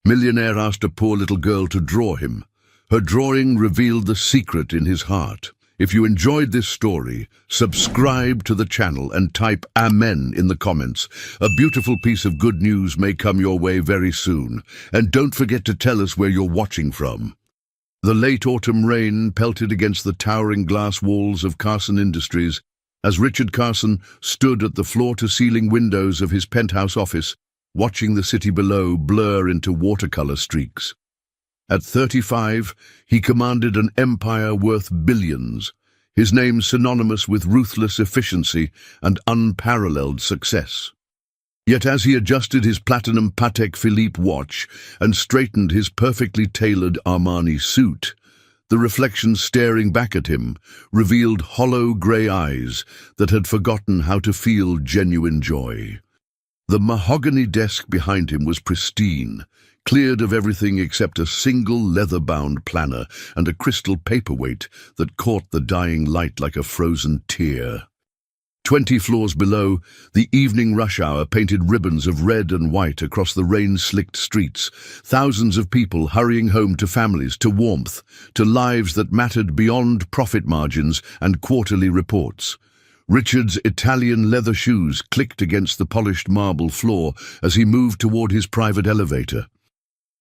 Millionaire asked a poor little girl to draw him. Her drawing revealed the secret in his heart. If you enjoyed this story, subscribe to the channel and type Amen in the comments. A beautiful piece of good news may come your way very soon. And don't forget to tell us where you're watching from. The late autumn rain pelted against the towering glass walls of Carson Industries as Richard Carson stood at the floor-to-ceiling windows of his penthouse office, watching the city below blur into watercolor streaks. At 35, he commanded an empire worth billions, his name synonymous with ruthless efficiency and unparalleled success. Yet as he adjusted his platinum Patek Philippe watch and straightened his perfectly tailored Armani suit, the reflection staring back at him revealed hollow grey eyes that had forgotten how to feel genuine joy. The mahogany desk behind him was pristine, cleared of everything except a single leather-bound planner and a crystal paperweight that caught the dying light like a frozen tear. 20 floors below, the evening rush hour painted ribbons of red and white across the rain-slicked streets, thousands of people hurrying home to families, to warmth, to lives that mattered beyond profit margins and quarterly reports. Richard's Italian leather shoes clicked against the polished marble floor as he moved toward his private elevator.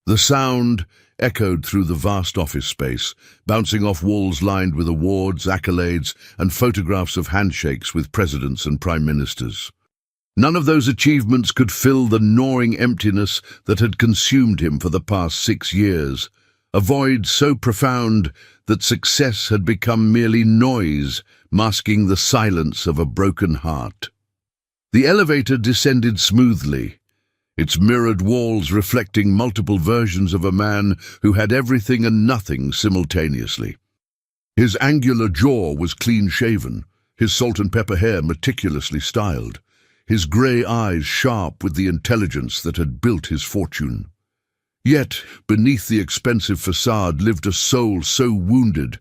The sound echoed through the vast office space, bouncing off walls lined with awards, accolades, and photographs of handshakes with presidents and prime ministers. None of those achievements could fill the gnawing emptiness that had consumed him for the past 6 years, a void so profound that success had become merely noise, masking the silence of a broken heart. The elevator descended smoothly, its mirrored walls reflecting multiple versions of a man who had everything and nothing simultaneously. His angular jaw was clean-shaven, his salt-and-pepper hair meticulously styled, his grey eyes sharp with the intelligence that had built his fortune. Yet, beneath the expensive facade lived a soul so wounded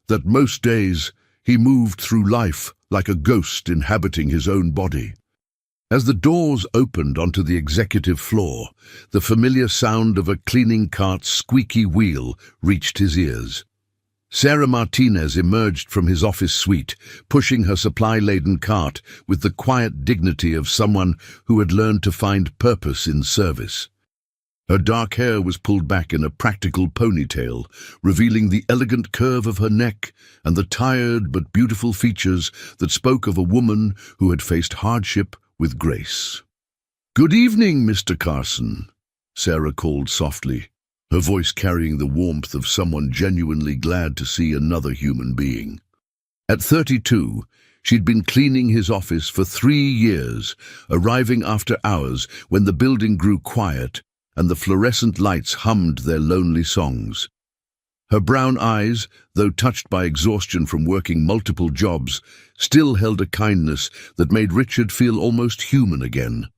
that most days he moved through life like a ghost inhabiting his own body. As the doors opened onto the executive floor, the familiar sound of a cleaning cart's squeaky wheel reached his ears. Sarah Martinez emerged from his office suite, pushing her supply-laden cart with the quiet dignity of someone who had learned to find purpose in service. Her dark hair was pulled back in a practical ponytail, revealing the elegant curve of her neck and the tired but beautiful features that spoke of a woman who had faced hardship with grace. "Good evening, Mr. Carson," Sarah called softly, her voice carrying the warmth of someone genuinely glad to see another human being. At 32, she'd been cleaning his office for 3 years, arriving after hours when the building grew quiet and the fluorescent lights hummed their lonely songs. Her brown eyes, though touched by exhaustion from working multiple jobs, still held a kindness that made Richard feel almost human again.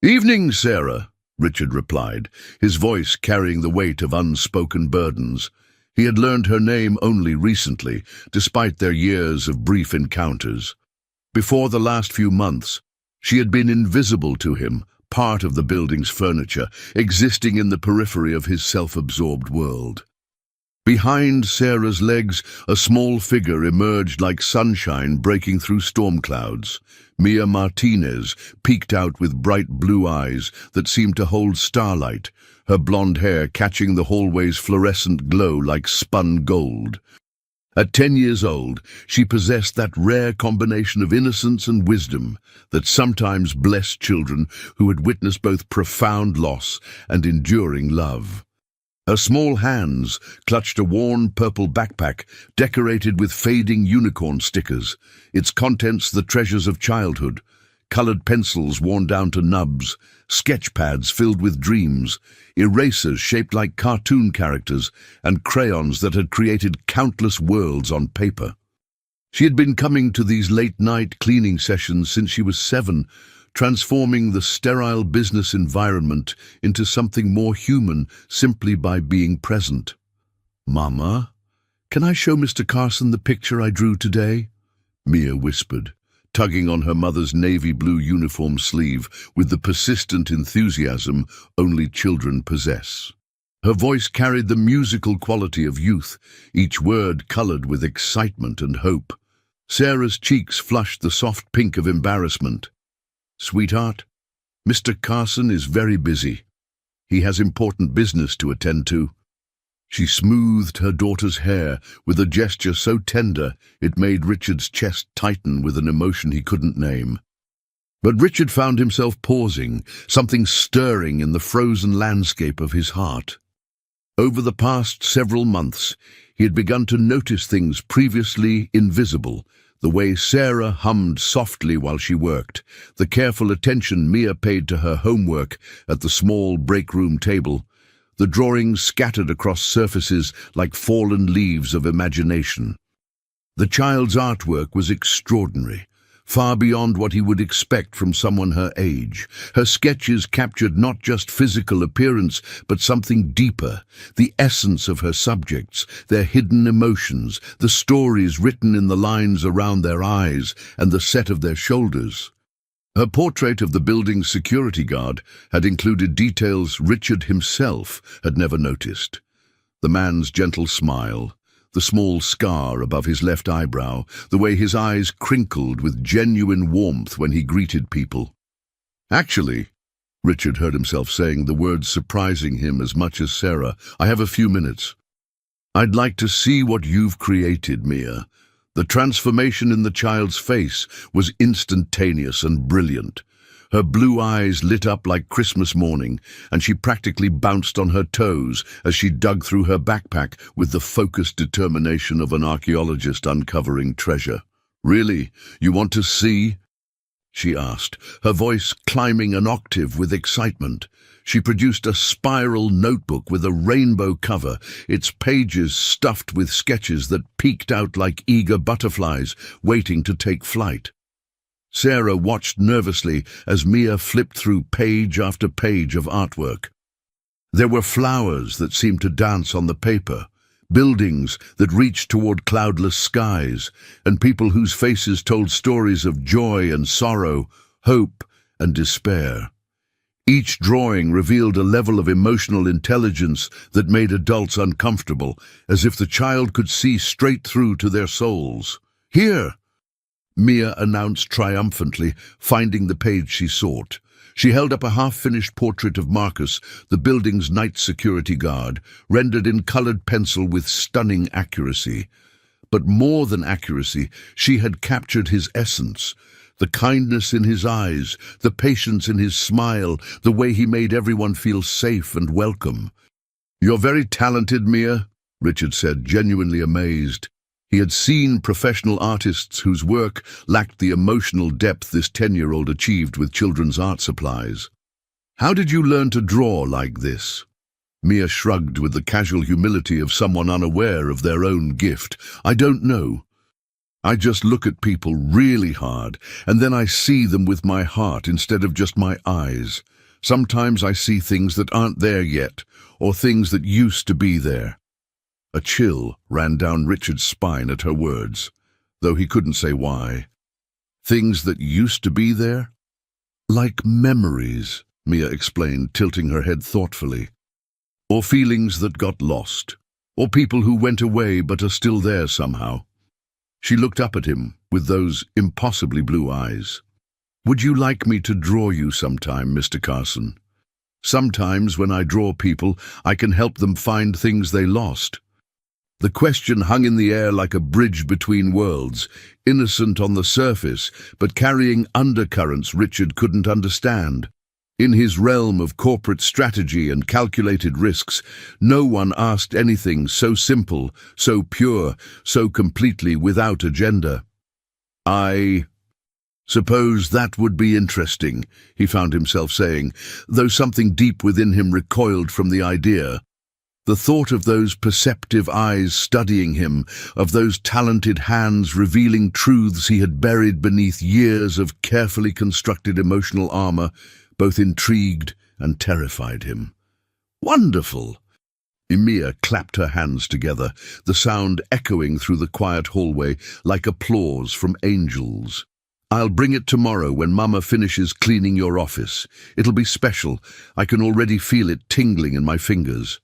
"Evening, Sarah," Richard replied, his voice carrying the weight of unspoken burdens. He had learned her name only recently, despite their years of brief encounters. Before the last few months, she had been invisible to him, part of the building's furniture, existing in the periphery of his self-absorbed world. Behind Sarah's legs, a small figure emerged like sunshine breaking through storm clouds. Mia Martinez peeked out with bright blue eyes that seemed to hold starlight, her blonde hair catching the hallway's fluorescent glow like spun gold. At 10 years old, she possessed that rare combination of innocence and wisdom that sometimes blessed children who had witnessed both profound loss and enduring love. Her small hands clutched a worn purple backpack decorated with fading unicorn stickers, its contents the treasures of childhood, colored pencils worn down to nubs, sketch pads filled with dreams, erasers shaped like cartoon characters, and crayons that had created countless worlds on paper. She had been coming to these late-night cleaning sessions since she was 7, transforming the sterile business environment into something more human simply by being present. "Mama, can I show Mr. Carson the picture I drew today?" Mia whispered, tugging on her mother's navy blue uniform sleeve with the persistent enthusiasm only children possess. Her voice carried the musical quality of youth, each word colored with excitement and hope. Sarah's cheeks flushed the soft pink of embarrassment. "Sweetheart, Mr. Carson is very busy. He has important business to attend to." She smoothed her daughter's hair with a gesture so tender it made Richard's chest tighten with an emotion he couldn't name. But Richard found himself pausing, something stirring in the frozen landscape of his heart. Over the past several months, he had begun to notice things previously invisible, the way Sarah hummed softly while she worked, the careful attention Mia paid to her homework at the small break-room table, the drawings scattered across surfaces like fallen leaves of imagination. The child's artwork was extraordinary, far beyond what he would expect from someone her age. Her sketches captured not just physical appearance, but something deeper, the essence of her subjects, their hidden emotions, the stories written in the lines around their eyes and the set of their shoulders. Her portrait of the building's security guard had included details Richard himself had never noticed. The man's gentle smile, the small scar above his left eyebrow, the way his eyes crinkled with genuine warmth when he greeted people. "Actually," Richard heard himself saying, the words surprising him as much as Sarah, "I have a few minutes. I'd like to see what you've created, Mia." The transformation in the child's face was instantaneous and brilliant. Her blue eyes lit up like Christmas morning, and she practically bounced on her toes as she dug through her backpack with the focused determination of an archaeologist uncovering treasure. "Really, you want to see?" she asked, her voice climbing an octave with excitement. She produced a spiral notebook with a rainbow cover, its pages stuffed with sketches that peeked out like eager butterflies waiting to take flight. Sarah watched nervously as Mia flipped through page after page of artwork. There were flowers that seemed to dance on the paper, buildings that reached toward cloudless skies, and people whose faces told stories of joy and sorrow, hope and despair. Each drawing revealed a level of emotional intelligence that made adults uncomfortable, as if the child could see straight through to their souls. "Here!" Mia announced triumphantly, finding the page she sought. She held up a half-finished portrait of Marcus, the building's night security guard, rendered in colored pencil with stunning accuracy. But more than accuracy, she had captured his essence. The kindness in his eyes, the patience in his smile, the way he made everyone feel safe and welcome. "You're very talented, Mia," Richard said, genuinely amazed. He had seen professional artists whose work lacked the emotional depth this 10-year-old achieved with children's art supplies. "How did you learn to draw like this?" Mia shrugged with the casual humility of someone unaware of their own gift. "I don't know. I just look at people really hard, and then I see them with my heart instead of just my eyes. Sometimes I see things that aren't there yet, or things that used to be there." A chill ran down Richard's spine at her words, though he couldn't say why. "Things that used to be there?" "Like memories," Mia explained, tilting her head thoughtfully. "Or feelings that got lost, or people who went away but are still there somehow." She looked up at him with those impossibly blue eyes. "Would you like me to draw you sometime, Mr. Carson? Sometimes when I draw people, I can help them find things they lost." The question hung in the air like a bridge between worlds, innocent on the surface, but carrying undercurrents Richard couldn't understand. In his realm of corporate strategy and calculated risks, no one asked anything so simple, so pure, so completely without agenda. "I suppose that would be interesting," he found himself saying, though something deep within him recoiled from the idea. The thought of those perceptive eyes studying him, of those talented hands revealing truths he had buried beneath years of carefully constructed emotional armor, both intrigued and terrified him. "Wonderful!" Mia clapped her hands together, the sound echoing through the quiet hallway like applause from angels. I'll bring it tomorrow when Mama finishes cleaning your office. It'll be special. I can already feel it tingling in my fingers."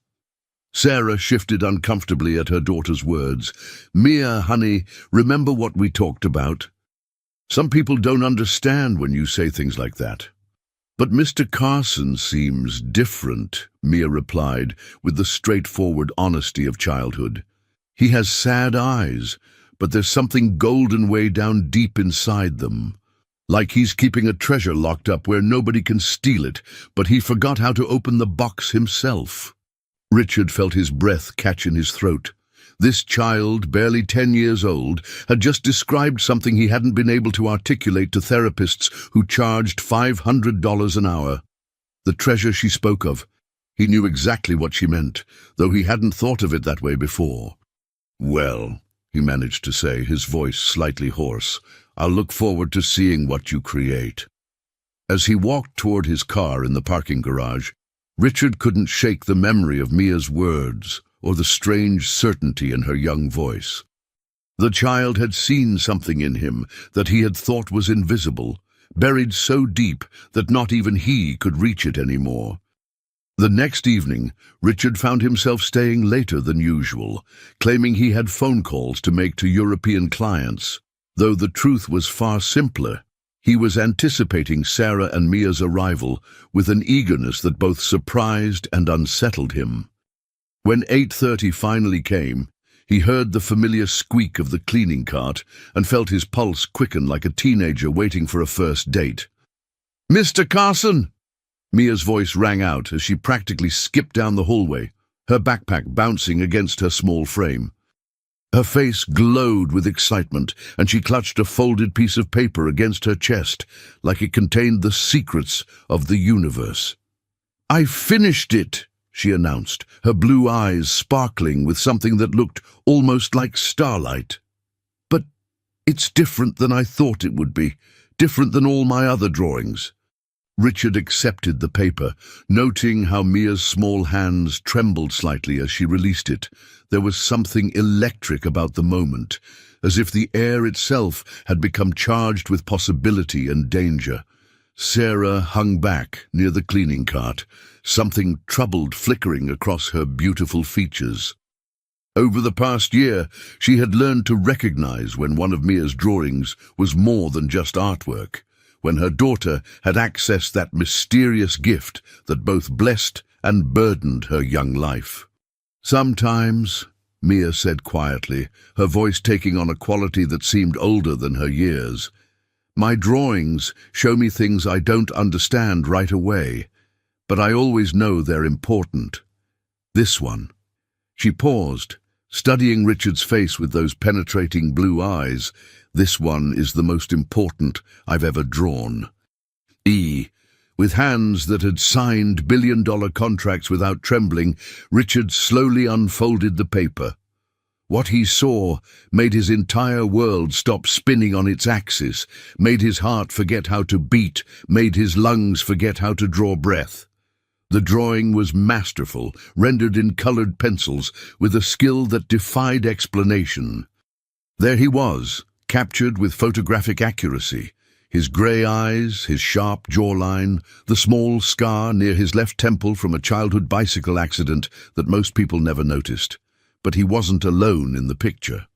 Sarah shifted uncomfortably at her daughter's words. "Mia, honey, remember what we talked about? Some people don't understand when you say things like that." "But Mr. Carson seems different," Mia replied with the straightforward honesty of childhood. "He has sad eyes, but there's something golden way down deep inside them. Like he's keeping a treasure locked up where nobody can steal it, but he forgot how to open the box himself." Richard felt his breath catch in his throat. This child, barely 10 years old, had just described something he hadn't been able to articulate to therapists who charged $500 an hour. The treasure she spoke of. He knew exactly what she meant, though he hadn't thought of it that way before. "Well," he managed to say, his voice slightly hoarse, "I'll look forward to seeing what you create." As he walked toward his car in the parking garage, Richard couldn't shake the memory of Mia's words or the strange certainty in her young voice. The child had seen something in him that he had thought was invisible, buried so deep that not even he could reach it anymore. The next evening, Richard found himself staying later than usual, claiming he had phone calls to make to European clients, though the truth was far simpler. He was anticipating Sarah and Mia's arrival with an eagerness that both surprised and unsettled him. When 8:30 finally came, he heard the familiar squeak of the cleaning cart and felt his pulse quicken like a teenager waiting for a first date. "Mr. Carson!" Mia's voice rang out as she practically skipped down the hallway, her backpack bouncing against her small frame. Her face glowed with excitement, and she clutched a folded piece of paper against her chest, like it contained the secrets of the universe. "I finished it," she announced, her blue eyes sparkling with something that looked almost like starlight. "But it's different than I thought it would be, different than all my other drawings." Richard accepted the paper, noting how Mia's small hands trembled slightly as she released it. There was something electric about the moment, as if the air itself had become charged with possibility and danger. Sarah hung back near the cleaning cart, something troubled flickering across her beautiful features. Over the past year, she had learned to recognize when one of Mia's drawings was more than just artwork, when her daughter had accessed that mysterious gift that both blessed and burdened her young life. "Sometimes," Mia said quietly, her voice taking on a quality that seemed older than her years, "my drawings show me things I don't understand right away, but I always know they're important. This one." She paused, studying Richard's face with those penetrating blue eyes. "This one is the most important I've ever drawn." With hands that had signed billion-dollar contracts without trembling, Richard slowly unfolded the paper. What he saw made his entire world stop spinning on its axis, made his heart forget how to beat, made his lungs forget how to draw breath. The drawing was masterful, rendered in colored pencils, with a skill that defied explanation. There he was, captured with photographic accuracy. His grey eyes, his sharp jawline, the small scar near his left temple from a childhood bicycle accident that most people never noticed. But he wasn't alone in the picture.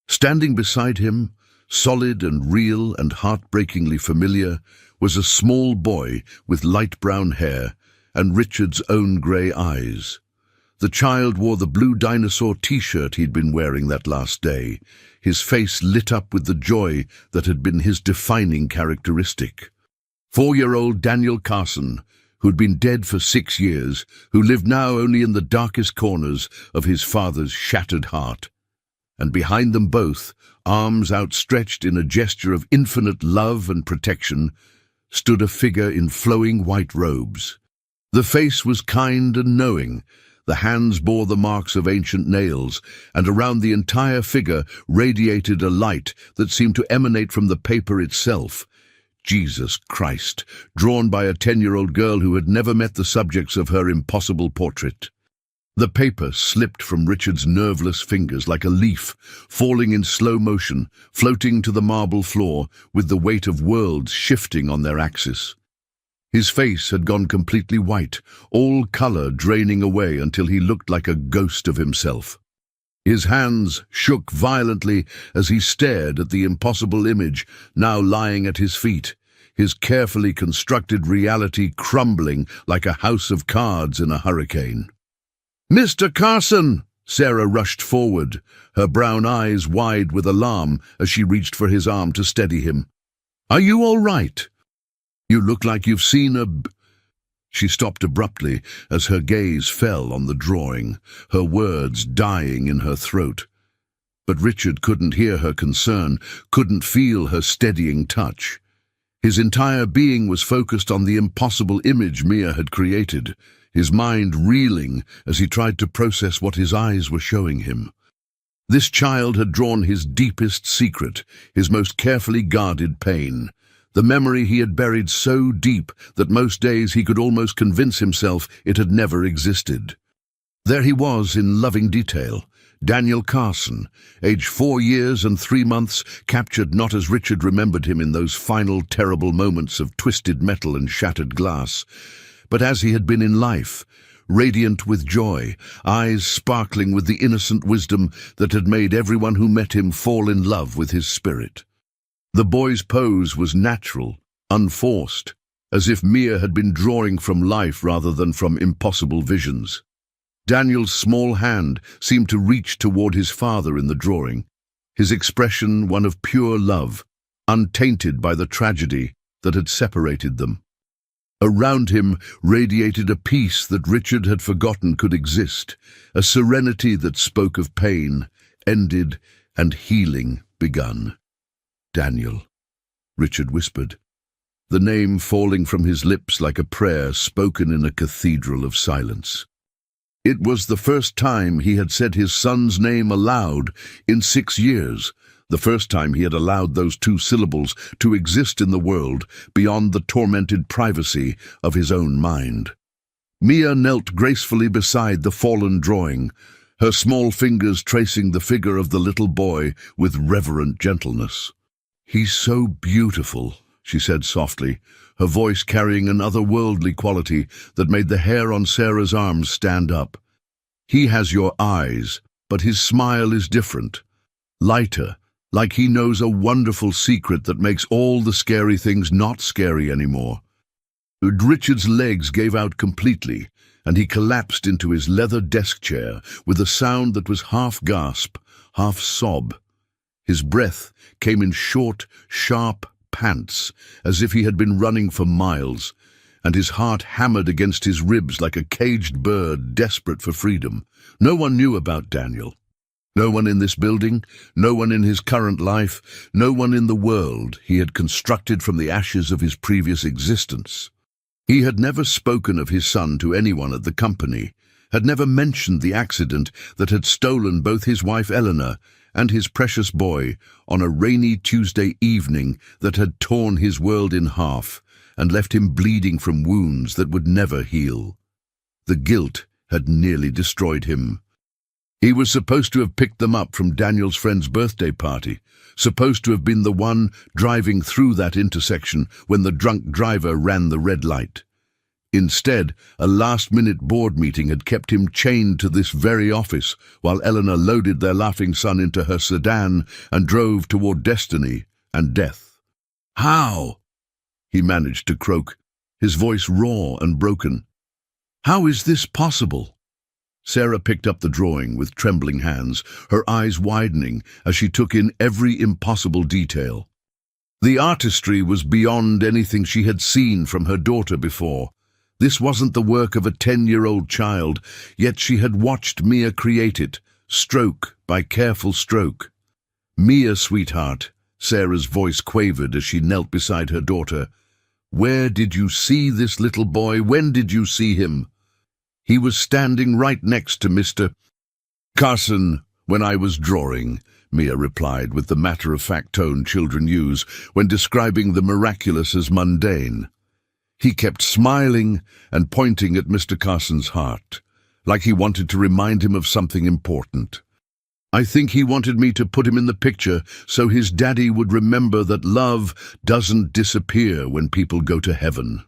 Standing beside him, solid and real and heartbreakingly familiar, was a small boy with light brown hair and Richard's own grey eyes. The child wore the blue dinosaur t-shirt he'd been wearing that last day, his face lit up with the joy that had been his defining characteristic. 4-year-old Daniel Carson, who'd been dead for 6 years, who lived now only in the darkest corners of his father's shattered heart. And behind them both, arms outstretched in a gesture of infinite love and protection, stood a figure in flowing white robes. The face was kind and knowing. The hands bore the marks of ancient nails, and around the entire figure radiated a light that seemed to emanate from the paper itself. Jesus Christ, drawn by a 10-year-old girl who had never met the subjects of her impossible portrait. The paper slipped from Richard's nerveless fingers like a leaf, falling in slow motion, floating to the marble floor with the weight of worlds shifting on their axis. His face had gone completely white, all color draining away until he looked like a ghost of himself. His hands shook violently as he stared at the impossible image now lying at his feet, his carefully constructed reality crumbling like a house of cards in a hurricane. "Mr. Carson!" Sarah rushed forward, her brown eyes wide with alarm as she reached for his arm to steady him. "Are you all right? You look like you've seen a—" She stopped abruptly as her gaze fell on the drawing, her words dying in her throat. But Richard couldn't hear her concern, couldn't feel her steadying touch. His entire being was focused on the impossible image Mia had created, his mind reeling as he tried to process what his eyes were showing him. This child had drawn his deepest secret, his most carefully guarded pain, the memory he had buried so deep that most days he could almost convince himself it had never existed. There he was in loving detail, Daniel Carson, age 4 years and 3 months, captured not as Richard remembered him in those final terrible moments of twisted metal and shattered glass, but as he had been in life, radiant with joy, eyes sparkling with the innocent wisdom that had made everyone who met him fall in love with his spirit. The boy's pose was natural, unforced, as if Mia had been drawing from life rather than from impossible visions. Daniel's small hand seemed to reach toward his father in the drawing, his expression one of pure love, untainted by the tragedy that had separated them. Around him radiated a peace that Richard had forgotten could exist, a serenity that spoke of pain, ended, and healing begun. "Daniel," Richard whispered, the name falling from his lips like a prayer spoken in a cathedral of silence. It was the first time he had said his son's name aloud in 6 years, the first time he had allowed those 2 syllables to exist in the world beyond the tormented privacy of his own mind. Mia knelt gracefully beside the fallen drawing, her small fingers tracing the figure of the little boy with reverent gentleness. "He's so beautiful," she said softly, her voice carrying an otherworldly quality that made the hair on Sarah's arms stand up. "He has your eyes, but his smile is different, lighter, like he knows a wonderful secret that makes all the scary things not scary anymore." Richard's legs gave out completely, and he collapsed into his leather desk chair with a sound that was half gasp, half sob. His breath came in short, sharp pants, as if he had been running for miles, and his heart hammered against his ribs like a caged bird desperate for freedom. No one knew about Daniel. No one in this building, no one in his current life, no one in the world he had constructed from the ashes of his previous existence. He had never spoken of his son to anyone at the company, had never mentioned the accident that had stolen both his wife Eleanor and his precious boy on a rainy Tuesday evening that had torn his world in half and left him bleeding from wounds that would never heal. The guilt had nearly destroyed him. He was supposed to have picked them up from Daniel's friend's birthday party, supposed to have been the one driving through that intersection when the drunk driver ran the red light. Instead, a last-minute board meeting had kept him chained to this very office while Eleanor loaded their laughing son into her sedan and drove toward destiny and death. "How?" he managed to croak, his voice raw and broken. "How is this possible?" Sarah picked up the drawing with trembling hands, her eyes widening as she took in every impossible detail. The artistry was beyond anything she had seen from her daughter before. This wasn't the work of a 10-year-old child, yet she had watched Mia create it, stroke by careful stroke. "Mia, sweetheart," Sarah's voice quavered as she knelt beside her daughter. "Where did you see this little boy? When did you see him?" "He was standing right next to Mr. Carson when I was drawing," Mia replied with the matter-of-fact tone children use when describing the miraculous as mundane. "He kept smiling and pointing at Mr. Carson's heart, like he wanted to remind him of something important. I think he wanted me to put him in the picture so his daddy would remember that love doesn't disappear when people go to heaven.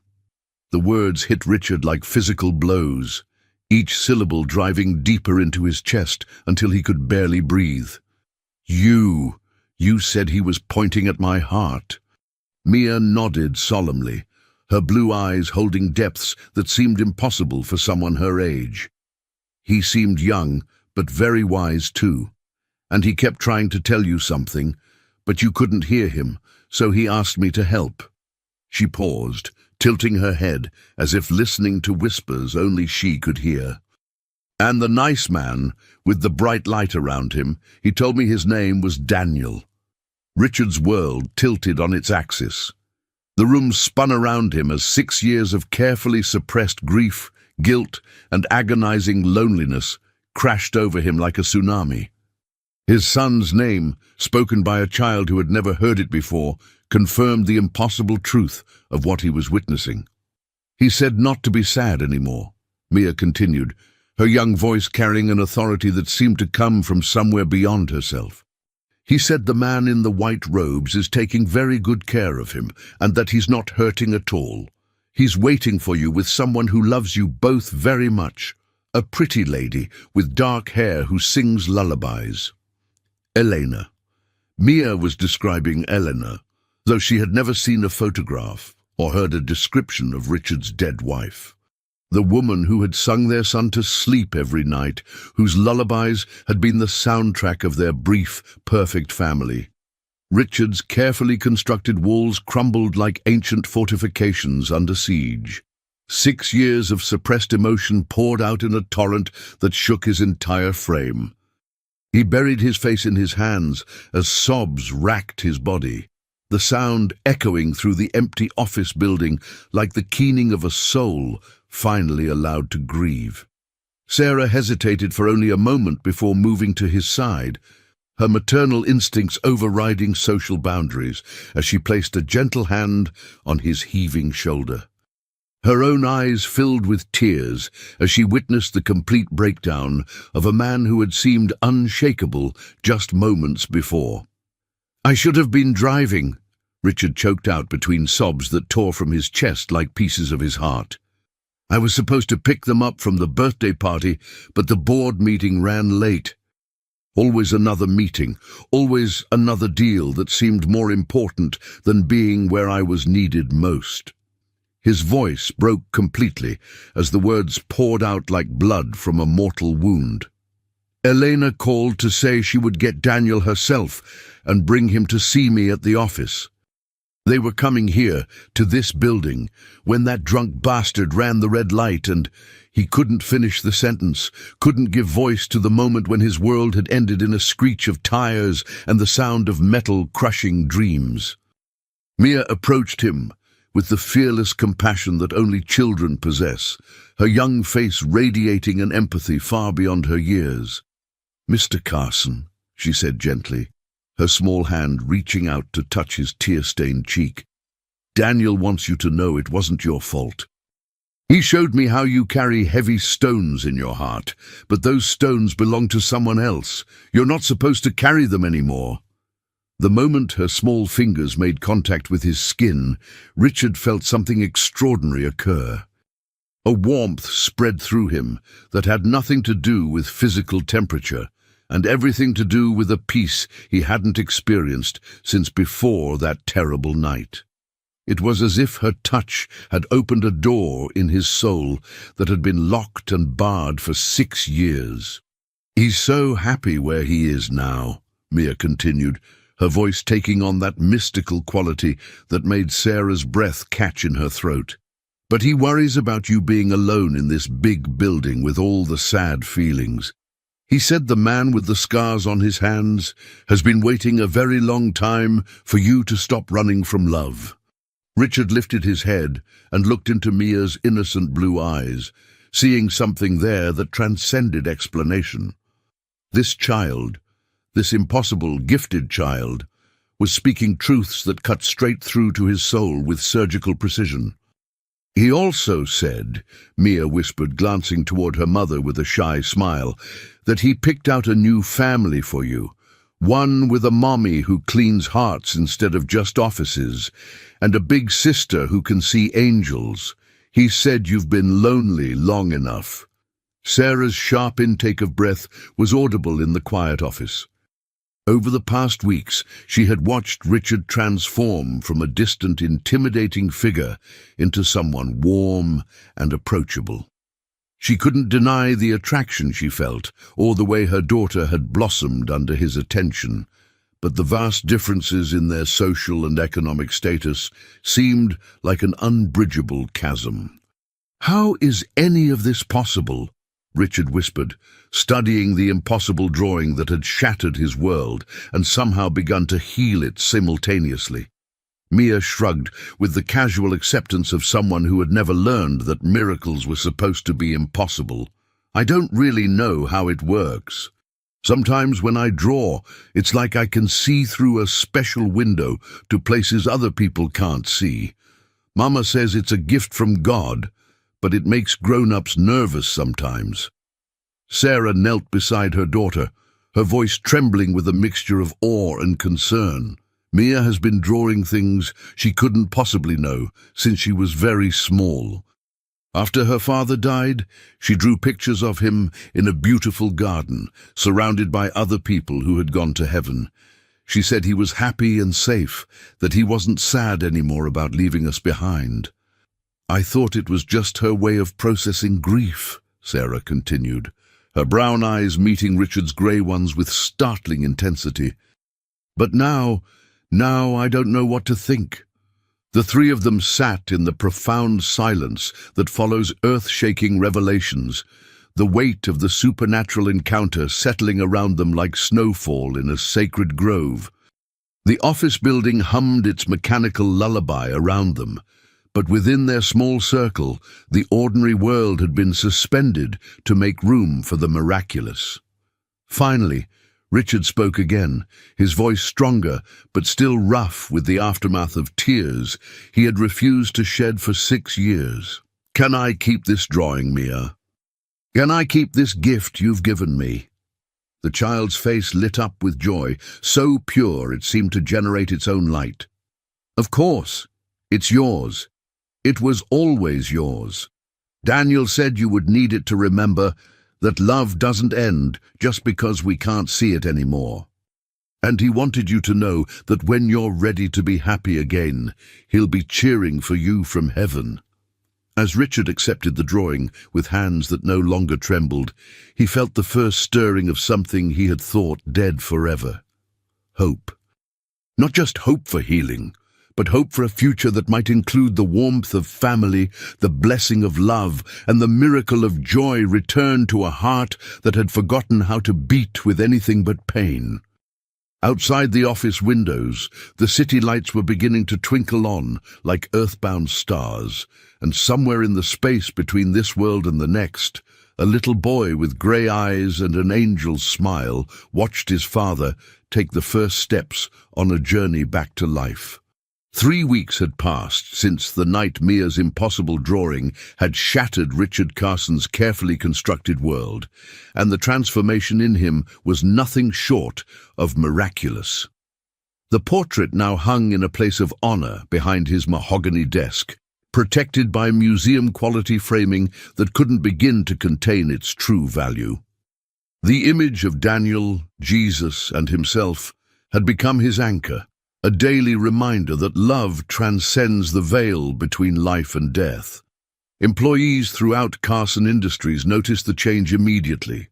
The words hit Richard like physical blows, each syllable driving deeper into his chest until he could barely breathe. You said he was pointing at my heart. Mia nodded solemnly, her blue eyes holding depths that seemed impossible for someone her age. He seemed young, but very wise too, and he kept trying to tell you something, but you couldn't hear him, so he asked me to help. She paused, tilting her head as if listening to whispers only she could hear. And the nice man, with the bright light around him, he told me his name was Daniel. Richard's world tilted on its axis. The room spun around him as 6 years of carefully suppressed grief, guilt, and agonizing loneliness crashed over him like a tsunami. His son's name, spoken by a child who had never heard it before, confirmed the impossible truth of what he was witnessing. He said not to be sad anymore, Mia continued, her young voice carrying an authority that seemed to come from somewhere beyond herself. He said the man in the white robes is taking very good care of him, and that he's not hurting at all. He's waiting for you with someone who loves you both very much, a pretty lady with dark hair who sings lullabies. Elena. Mia was describing Elena, though she had never seen a photograph or heard a description of Richard's dead wife. The woman who had sung their son to sleep every night, whose lullabies had been the soundtrack of their brief, perfect family. Richard's carefully constructed walls crumbled like ancient fortifications under siege. 6 years of suppressed emotion poured out in a torrent that shook his entire frame. He buried his face in his hands as sobs racked his body, the sound echoing through the empty office building like the keening of a soul finally allowed to grieve. Sarah hesitated for only a moment before moving to his side, her maternal instincts overriding social boundaries as she placed a gentle hand on his heaving shoulder. Her own eyes filled with tears as she witnessed the complete breakdown of a man who had seemed unshakable just moments before. "I should have been driving," Richard choked out between sobs that tore from his chest like pieces of his heart. "I was supposed to pick them up from the birthday party, but the board meeting ran late. Always another meeting, always another deal that seemed more important than being where I was needed most." His voice broke completely as the words poured out like blood from a mortal wound. "Elena called to say she would get Daniel herself and bring him to see me at the office. They were coming here, to this building, when that drunk bastard ran the red light and he couldn't finish the sentence, couldn't give voice to the moment when his world had ended in a screech of tires and the sound of metal crushing dreams." Mia approached him with the fearless compassion that only children possess, her young face radiating an empathy far beyond her years. "Mr. Carson," she said gently, her small hand reaching out to touch his tear-stained cheek, "Daniel wants you to know it wasn't your fault. He showed me how you carry heavy stones in your heart, but those stones belong to someone else. You're not supposed to carry them anymore." The moment her small fingers made contact with his skin, Richard felt something extraordinary occur. A warmth spread through him that had nothing to do with physical temperature, and everything to do with a peace he hadn't experienced since before that terrible night. It was as if her touch had opened a door in his soul that had been locked and barred for 6 years. "He's so happy where he is now," Mia continued, her voice taking on that mystical quality that made Sarah's breath catch in her throat. "But he worries about you being alone in this big building with all the sad feelings. He said the man with the scars on his hands has been waiting a very long time for you to stop running from love." Richard lifted his head and looked into Mia's innocent blue eyes, seeing something there that transcended explanation. This child, this impossible, gifted child, was speaking truths that cut straight through to his soul with surgical precision. He also said, Mia whispered, glancing toward her mother with a shy smile, that he picked out a new family for you. One with a mommy who cleans hearts instead of just offices, and a big sister who can see angels. He said you've been lonely long enough. Sarah's sharp intake of breath was audible in the quiet office. Over the past weeks, she had watched Richard transform from a distant, intimidating figure into someone warm and approachable. She couldn't deny the attraction she felt, or the way her daughter had blossomed under his attention, but the vast differences in their social and economic status seemed like an unbridgeable chasm. "How is any of this possible?" Richard whispered, studying the impossible drawing that had shattered his world and somehow begun to heal it simultaneously. Mia shrugged with the casual acceptance of someone who had never learned that miracles were supposed to be impossible. "I don't really know how it works. Sometimes when I draw, it's like I can see through a special window to places other people can't see. Mama says it's a gift from God, but it makes grown-ups nervous sometimes." Sarah knelt beside her daughter, her voice trembling with a mixture of awe and concern. "Mia has been drawing things she couldn't possibly know since she was very small. After her father died, she drew pictures of him in a beautiful garden, surrounded by other people who had gone to heaven. She said he was happy and safe, that he wasn't sad anymore about leaving us behind. I thought it was just her way of processing grief," Sarah continued, her brown eyes meeting Richard's grey ones with startling intensity. "But now I don't know what to think." The three of them sat in the profound silence that follows earth-shaking revelations, the weight of the supernatural encounter settling around them like snowfall in a sacred grove. The office building hummed its mechanical lullaby around them, but within their small circle, the ordinary world had been suspended to make room for the miraculous. Finally, Richard spoke again, his voice stronger, but still rough with the aftermath of tears he had refused to shed for 6 years. "Can I keep this drawing, Mia? Can I keep this gift you've given me?" The child's face lit up with joy, so pure it seemed to generate its own light. "Of course, it's yours. It was always yours. Daniel said you would need it to remember that love doesn't end just because we can't see it anymore. And he wanted you to know that when you're ready to be happy again, he'll be cheering for you from heaven." As Richard accepted the drawing with hands that no longer trembled, he felt the first stirring of something he had thought dead forever. Hope. Not just hope for healing, but hope for a future that might include the warmth of family, the blessing of love, and the miracle of joy returned to a heart that had forgotten how to beat with anything but pain. Outside the office windows, the city lights were beginning to twinkle on like earthbound stars, and somewhere in the space between this world and the next, a little boy with grey eyes and an angel's smile watched his father take the first steps on a journey back to life. 3 weeks had passed since the night Mia's impossible drawing had shattered Richard Carson's carefully constructed world, and the transformation in him was nothing short of miraculous. The portrait now hung in a place of honor behind his mahogany desk, protected by museum-quality framing that couldn't begin to contain its true value. The image of Daniel, Jesus, and himself had become his anchor, a daily reminder that love transcends the veil between life and death. Employees throughout Carson Industries noticed the change immediately.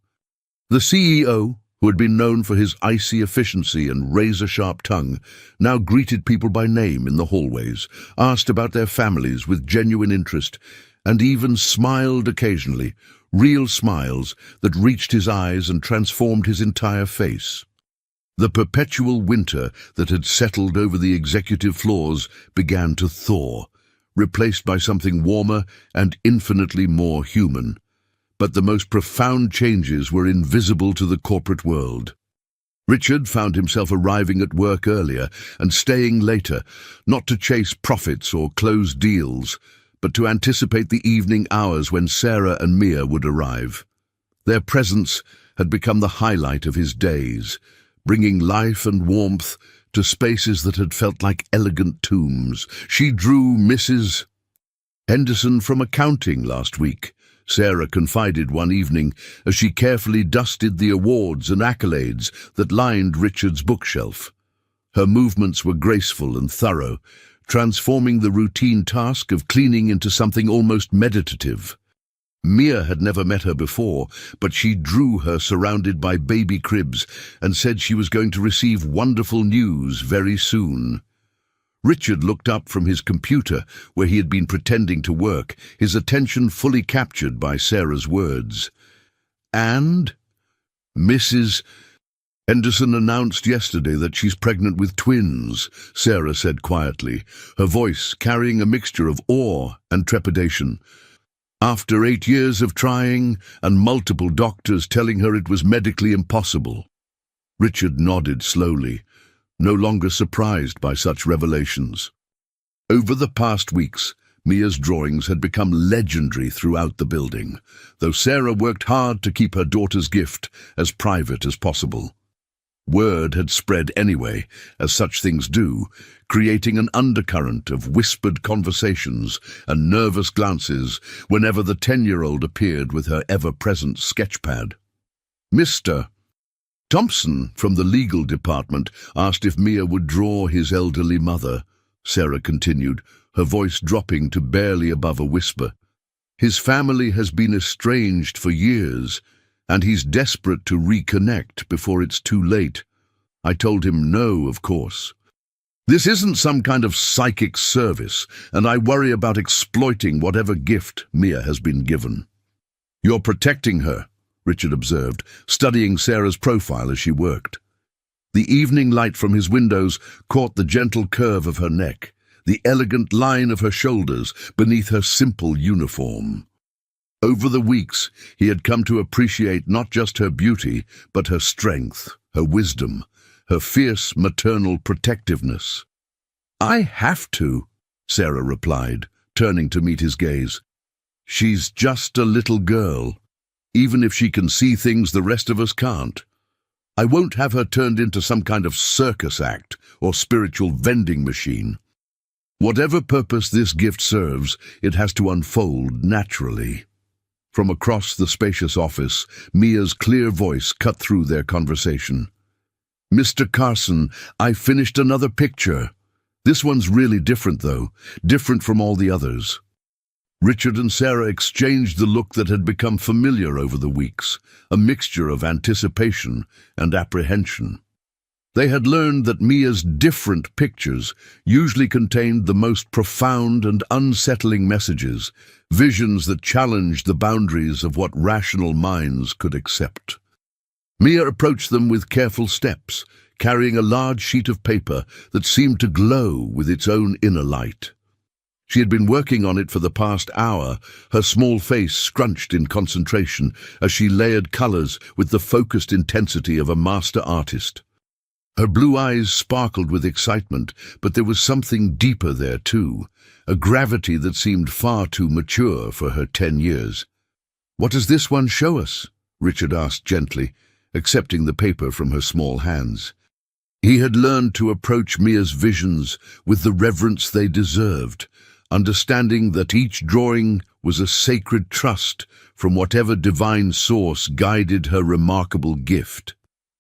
The CEO, who had been known for his icy efficiency and razor-sharp tongue, now greeted people by name in the hallways, asked about their families with genuine interest, and even smiled occasionally, real smiles that reached his eyes and transformed his entire face. The perpetual winter that had settled over the executive floors began to thaw, replaced by something warmer and infinitely more human. But the most profound changes were invisible to the corporate world. Richard found himself arriving at work earlier and staying later, not to chase profits or close deals, but to anticipate the evening hours when Sarah and Mia would arrive. Their presence had become the highlight of his days, bringing life and warmth to spaces that had felt like elegant tombs. She drew Mrs. Henderson from accounting last week, Sarah confided one evening as she carefully dusted the awards and accolades that lined Richard's bookshelf. Her movements were graceful and thorough, transforming the routine task of cleaning into something almost meditative. Mia had never met her before, but she drew her surrounded by baby cribs and said she was going to receive wonderful news very soon. Richard looked up from his computer, where he had been pretending to work, his attention fully captured by Sarah's words. "And Mrs. Henderson announced yesterday that she's pregnant with twins," Sarah said quietly, her voice carrying a mixture of awe and trepidation. "After 8 years of trying and multiple doctors telling her it was medically impossible." Richard nodded slowly, no longer surprised by such revelations. Over the past weeks, Mia's drawings had become legendary throughout the building, though Sarah worked hard to keep her daughter's gift as private as possible. Word had spread anyway, as such things do, creating an undercurrent of whispered conversations and nervous glances whenever the 10-year-old appeared with her ever-present sketchpad. Mr. Thompson from the legal department asked if Mia would draw his elderly mother, Sarah continued, her voice dropping to barely above a whisper. "His family has been estranged for years, and he's desperate to reconnect before it's too late. I told him no, of course. This isn't some kind of psychic service, and I worry about exploiting whatever gift Mia has been given." "You're protecting her," Richard observed, studying Sarah's profile as she worked. The evening light from his windows caught the gentle curve of her neck, the elegant line of her shoulders beneath her simple uniform. Over the weeks, he had come to appreciate not just her beauty, but her strength, her wisdom, her fierce maternal protectiveness. "I have to," Sarah replied, turning to meet his gaze. "She's just a little girl, even if she can see things the rest of us can't. I won't have her turned into some kind of circus act or spiritual vending machine. Whatever purpose this gift serves, it has to unfold naturally." From across the spacious office, Mia's clear voice cut through their conversation. "Mr. Carson, I finished another picture. This one's really different, though, different from all the others." Richard and Sarah exchanged the look that had become familiar over the weeks, a mixture of anticipation and apprehension. They had learned that Mia's different pictures usually contained the most profound and unsettling messages, visions that challenged the boundaries of what rational minds could accept. Mia approached them with careful steps, carrying a large sheet of paper that seemed to glow with its own inner light. She had been working on it for the past hour, her small face scrunched in concentration as she layered colors with the focused intensity of a master artist. Her blue eyes sparkled with excitement, but there was something deeper there too, a gravity that seemed far too mature for her 10 years. "What does this one show us?" Richard asked gently, accepting the paper from her small hands. He had learned to approach Mia's visions with the reverence they deserved, understanding that each drawing was a sacred trust from whatever divine source guided her remarkable gift.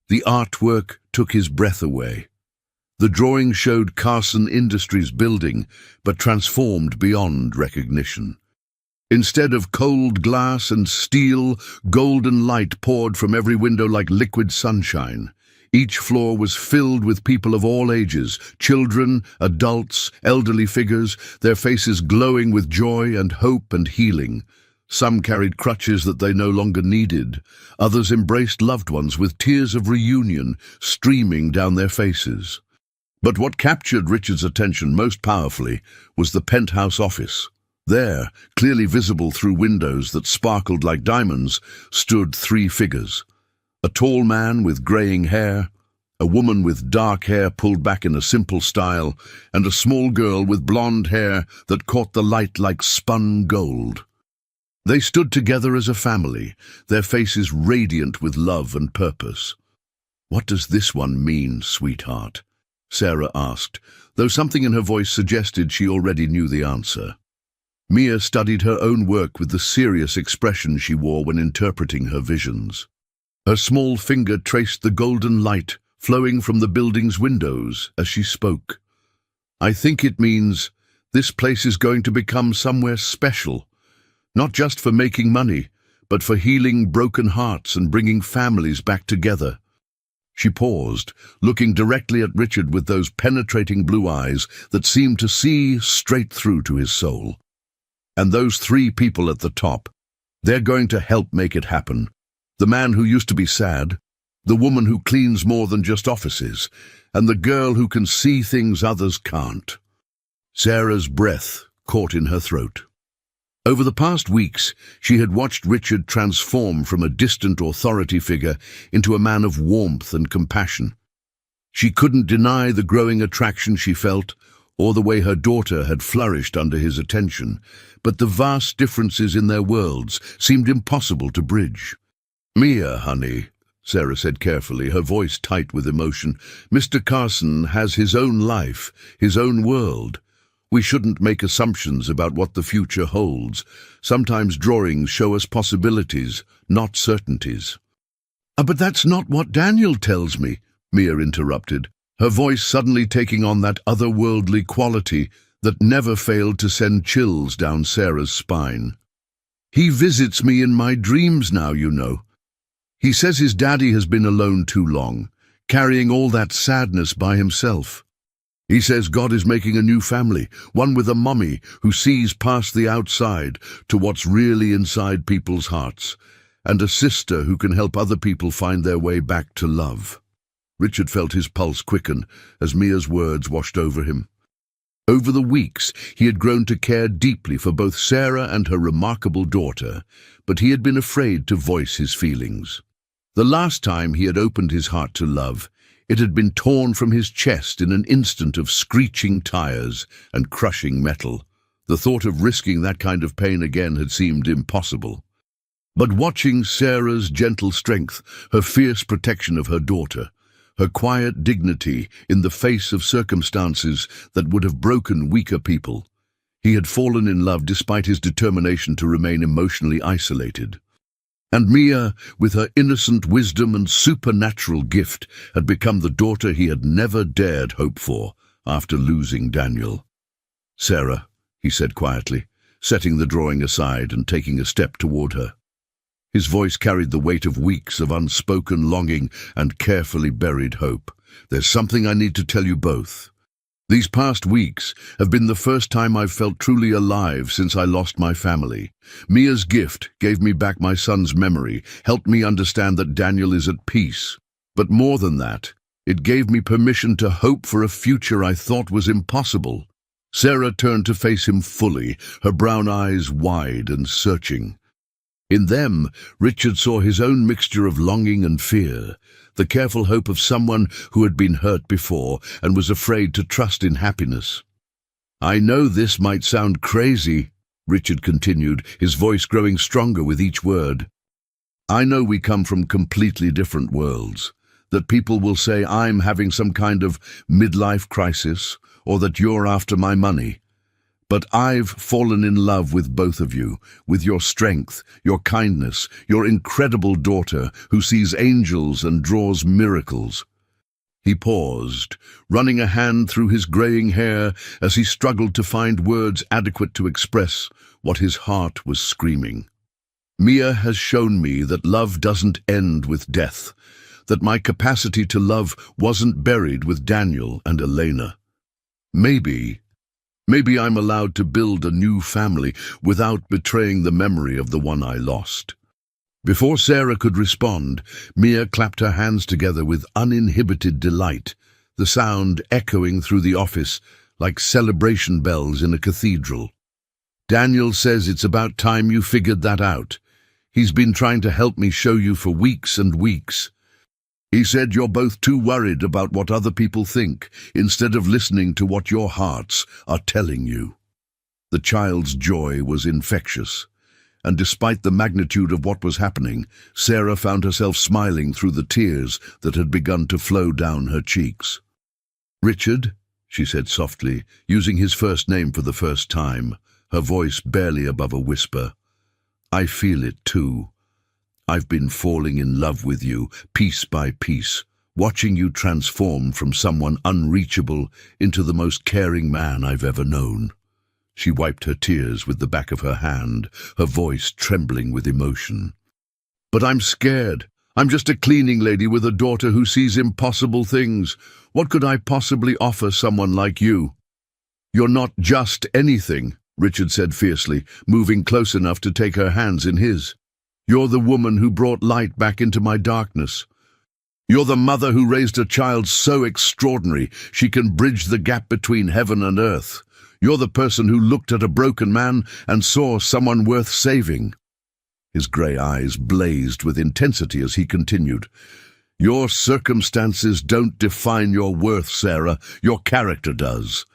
The artwork took his breath away. The drawing showed Carson Industries building, but transformed beyond recognition. Instead of cold glass and steel, golden light poured from every window like liquid sunshine. Each floor was filled with people of all ages, children, adults, elderly figures, their faces glowing with joy and hope and healing. Some carried crutches that they no longer needed. Others embraced loved ones with tears of reunion streaming down their faces. But what captured Richard's attention most powerfully was the penthouse office. There, clearly visible through windows that sparkled like diamonds, stood 3 figures. A tall man with graying hair, a woman with dark hair pulled back in a simple style, and a small girl with blonde hair that caught the light like spun gold. They stood together as a family, their faces radiant with love and purpose. "What does this one mean, sweetheart?" Sarah asked, though something in her voice suggested she already knew the answer. Mia studied her own work with the serious expression she wore when interpreting her visions. Her small finger traced the golden light flowing from the building's windows as she spoke. "I think it means this place is going to become somewhere special, not just for making money, but for healing broken hearts and bringing families back together." She paused, looking directly at Richard with those penetrating blue eyes that seemed to see straight through to his soul. "And those three people at the top, they're going to help make it happen. The man who used to be sad, the woman who cleans more than just offices, and the girl who can see things others can't." Sarah's breath caught in her throat. Over the past weeks, she had watched Richard transform from a distant authority figure into a man of warmth and compassion. She couldn't deny the growing attraction she felt, or the way her daughter had flourished under his attention, but the vast differences in their worlds seemed impossible to bridge. "Mia, honey," Sarah said carefully, her voice tight with emotion, "Mr. Carson has his own life, his own world. We shouldn't make assumptions about what the future holds. Sometimes drawings show us possibilities, not certainties." But that's not what Daniel tells me," Mia interrupted, her voice suddenly taking on that otherworldly quality that never failed to send chills down Sarah's spine. "He visits me in my dreams now, you know. He says his daddy has been alone too long, carrying all that sadness by himself. He says God is making a new family, one with a mummy who sees past the outside to what's really inside people's hearts, and a sister who can help other people find their way back to love." Richard felt his pulse quicken as Mia's words washed over him. Over the weeks, he had grown to care deeply for both Sarah and her remarkable daughter, but he had been afraid to voice his feelings. The last time he had opened his heart to love, it had been torn from his chest in an instant of screeching tires and crushing metal. The thought of risking that kind of pain again had seemed impossible. But watching Sarah's gentle strength, her fierce protection of her daughter, her quiet dignity in the face of circumstances that would have broken weaker people, he had fallen in love despite his determination to remain emotionally isolated. And Mia, with her innocent wisdom and supernatural gift, had become the daughter he had never dared hope for after losing Daniel. "Sarah," he said quietly, setting the drawing aside and taking a step toward her. His voice carried the weight of weeks of unspoken longing and carefully buried hope. "There's something I need to tell you both. These past weeks have been the first time I've felt truly alive since I lost my family. Mia's gift gave me back my son's memory, helped me understand that Daniel is at peace. But more than that, it gave me permission to hope for a future I thought was impossible." Sarah turned to face him fully, her brown eyes wide and searching. In them, Richard saw his own mixture of longing and fear, the careful hope of someone who had been hurt before and was afraid to trust in happiness. "I know this might sound crazy," Richard continued, his voice growing stronger with each word. "I know we come from completely different worlds, that people will say I'm having some kind of midlife crisis, or that you're after my money. But I've fallen in love with both of you, with your strength, your kindness, your incredible daughter who sees angels and draws miracles." He paused, running a hand through his graying hair as he struggled to find words adequate to express what his heart was screaming. "Mia has shown me that love doesn't end with death, that my capacity to love wasn't buried with Daniel and Elena. Maybe I'm allowed to build a new family without betraying the memory of the one I lost." Before Sarah could respond, Mia clapped her hands together with uninhibited delight, the sound echoing through the office like celebration bells in a cathedral. "Daniel says it's about time you figured that out. He's been trying to help me show you for weeks and weeks." He said you're both too worried about what other people think, instead of listening to what your hearts are telling you. The child's joy was infectious, and despite the magnitude of what was happening, Sarah found herself smiling through the tears that had begun to flow down her cheeks. "Richard," she said softly, using his first name for the first time, her voice barely above a whisper. "I feel it too. I've been falling in love with you, piece by piece, watching you transform from someone unreachable into the most caring man I've ever known." She wiped her tears with the back of her hand, her voice trembling with emotion. "But I'm scared. I'm just a cleaning lady with a daughter who sees impossible things. What could I possibly offer someone like you?" "You're not just anything," Richard said fiercely, moving close enough to take her hands in his. "You're the woman who brought light back into my darkness. You're the mother who raised a child so extraordinary she can bridge the gap between heaven and earth. You're the person who looked at a broken man and saw someone worth saving." His grey eyes blazed with intensity as he continued. "Your circumstances don't define your worth, Sarah. Your character does.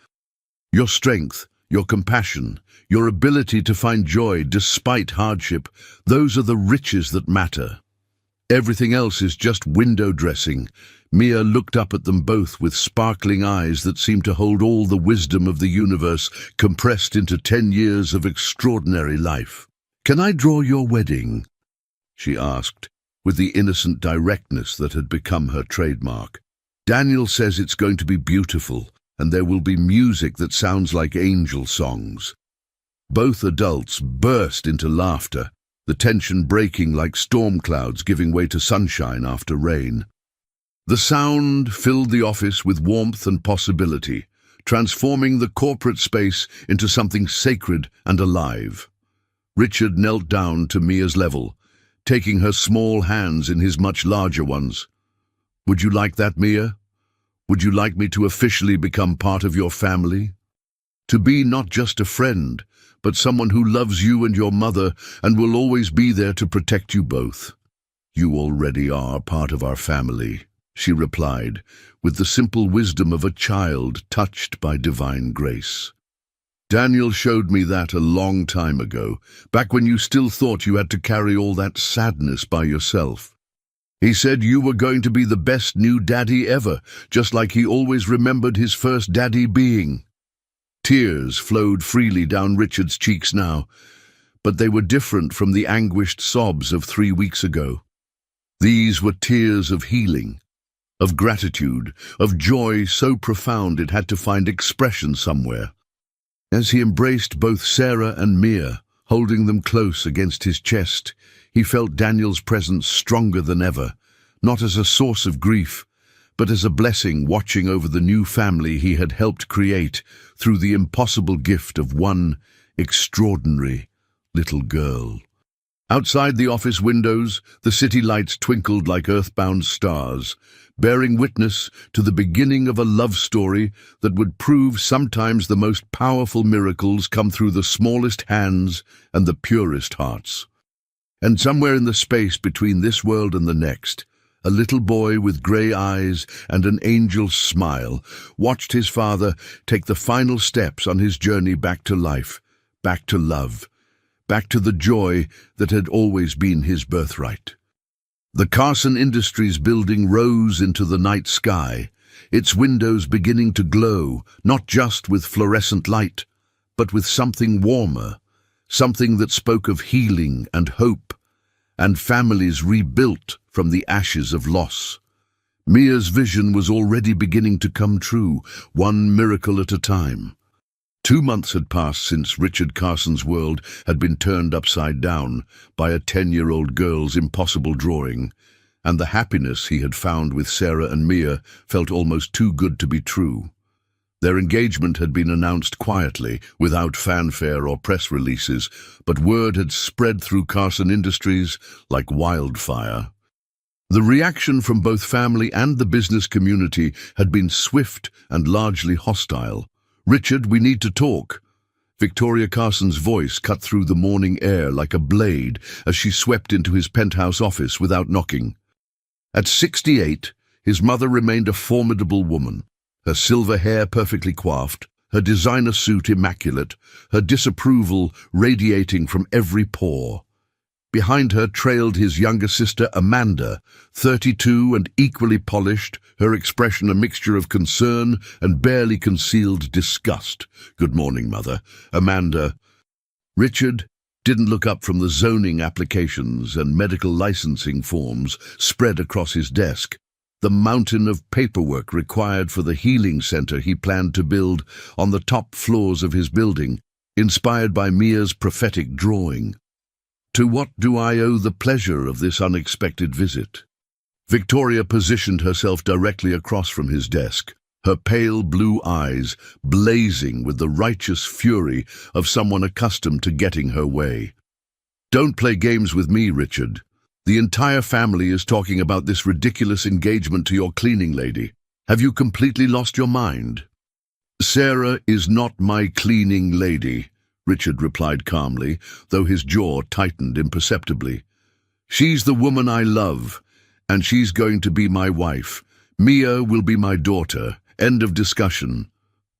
Your strength, your compassion, your ability to find joy despite hardship, those are the riches that matter. Everything else is just window dressing." Mia looked up at them both with sparkling eyes that seemed to hold all the wisdom of the universe compressed into 10 years of extraordinary life. "Can I draw your wedding?" she asked, with the innocent directness that had become her trademark. "Daniel says it's going to be beautiful, and there will be music that sounds like angel songs." Both adults burst into laughter, the tension breaking like storm clouds giving way to sunshine after rain. The sound filled the office with warmth and possibility, transforming the corporate space into something sacred and alive. Richard knelt down to Mia's level, taking her small hands in his much larger ones. "Would you like that, Mia? Would you like me to officially become part of your family? To be not just a friend, but someone who loves you and your mother and will always be there to protect you both?" "You already are part of our family," she replied, with the simple wisdom of a child touched by divine grace. "Daniel showed me that a long time ago, back when you still thought you had to carry all that sadness by yourself. He said you were going to be the best new daddy ever, just like he always remembered his first daddy being." Tears flowed freely down Richard's cheeks now, but they were different from the anguished sobs of 3 weeks ago. These were tears of healing, of gratitude, of joy so profound it had to find expression somewhere. As he embraced both Sarah and Mia, holding them close against his chest, he felt Daniel's presence stronger than ever, not as a source of grief, but as a blessing watching over the new family he had helped create through the impossible gift of one extraordinary little girl. Outside the office windows, the city lights twinkled like earthbound stars, bearing witness to the beginning of a love story that would prove sometimes the most powerful miracles come through the smallest hands and the purest hearts. And somewhere in the space between this world and the next, a little boy with grey eyes and an angel's smile watched his father take the final steps on his journey back to life, back to love, back to the joy that had always been his birthright. The Carson Industries building rose into the night sky, its windows beginning to glow, not just with fluorescent light, but with something warmer, something that spoke of healing and hope, and families rebuilt from the ashes of loss. Mia's vision was already beginning to come true, one miracle at a time. 2 months had passed since Richard Carson's world had been turned upside down by a 10-year-old girl's impossible drawing, and the happiness he had found with Sarah and Mia felt almost too good to be true. Their engagement had been announced quietly, without fanfare or press releases, but word had spread through Carson Industries like wildfire. The reaction from both family and the business community had been swift and largely hostile. "Richard, we need to talk." Victoria Carson's voice cut through the morning air like a blade as she swept into his penthouse office without knocking. At 68, his mother remained a formidable woman, her silver hair perfectly coiffed, her designer suit immaculate, her disapproval radiating from every pore. Behind her trailed his younger sister Amanda, 32 and equally polished, her expression a mixture of concern and barely concealed disgust. "Good morning, Mother." Amanda. Richard didn't look up from the zoning applications and medical licensing forms spread across his desk. The mountain of paperwork required for the healing center he planned to build on the top floors of his building, inspired by Mia's prophetic drawing. To what do I owe the pleasure of this unexpected visit? Victoria positioned herself directly across from his desk, her pale blue eyes blazing with the righteous fury of someone accustomed to getting her way. "Don't play games with me, Richard. The entire family is talking about this ridiculous engagement to your cleaning lady. Have you completely lost your mind?" "Sarah is not my cleaning lady," Richard replied calmly, though his jaw tightened imperceptibly. "She's the woman I love, and she's going to be my wife. Mia will be my daughter. End of discussion."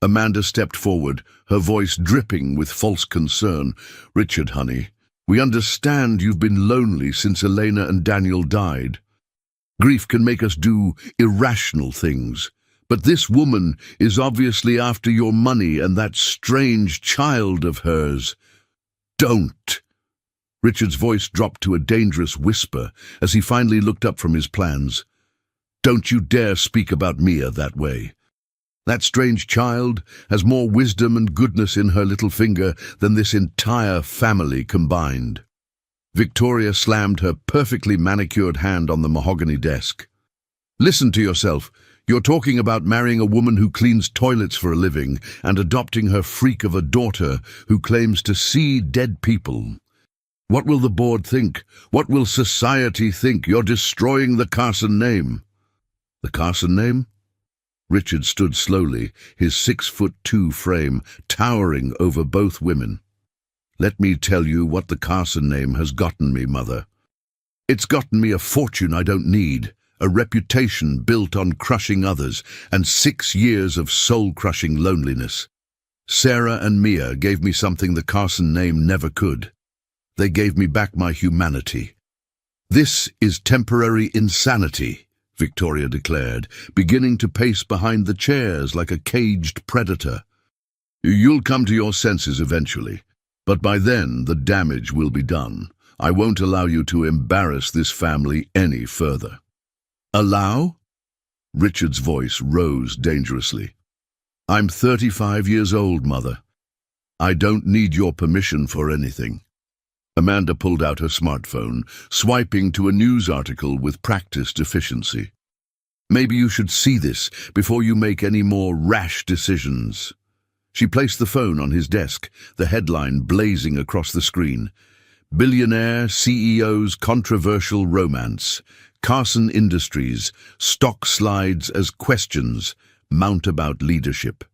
Amanda stepped forward, her voice dripping with false concern. "Richard, honey, we understand you've been lonely since Elena and Daniel died. Grief can make us do irrational things. But this woman is obviously after your money and that strange child of hers. Don't." Richard's voice dropped to a dangerous whisper as he finally looked up from his plans. "Don't you dare speak about Mia that way. That strange child has more wisdom and goodness in her little finger than this entire family combined." Victoria slammed her perfectly manicured hand on the mahogany desk. "Listen to yourself. You're talking about marrying a woman who cleans toilets for a living and adopting her freak of a daughter who claims to see dead people. What will the board think? What will society think? You're destroying the Carson name." "The Carson name?" Richard stood slowly, his 6'2" frame towering over both women. "Let me tell you what the Carson name has gotten me, Mother. It's gotten me a fortune I don't need. A reputation built on crushing others, and 6 years of soul-crushing loneliness. Sarah and Mia gave me something the Carson name never could. They gave me back my humanity." "This is temporary insanity," Victoria declared, beginning to pace behind the chairs like a caged predator. "You'll come to your senses eventually, but by then the damage will be done. I won't allow you to embarrass this family any further." "Allow?" Richard's voice rose dangerously. "I'm 35 years old, Mother. I don't need your permission for anything." Amanda pulled out her smartphone, swiping to a news article with practiced efficiency. "Maybe you should see this before you make any more rash decisions." She placed the phone on his desk, the headline blazing across the screen. "Billionaire CEO's controversial romance. Carson Industries, stock slides as questions, mount about leadership."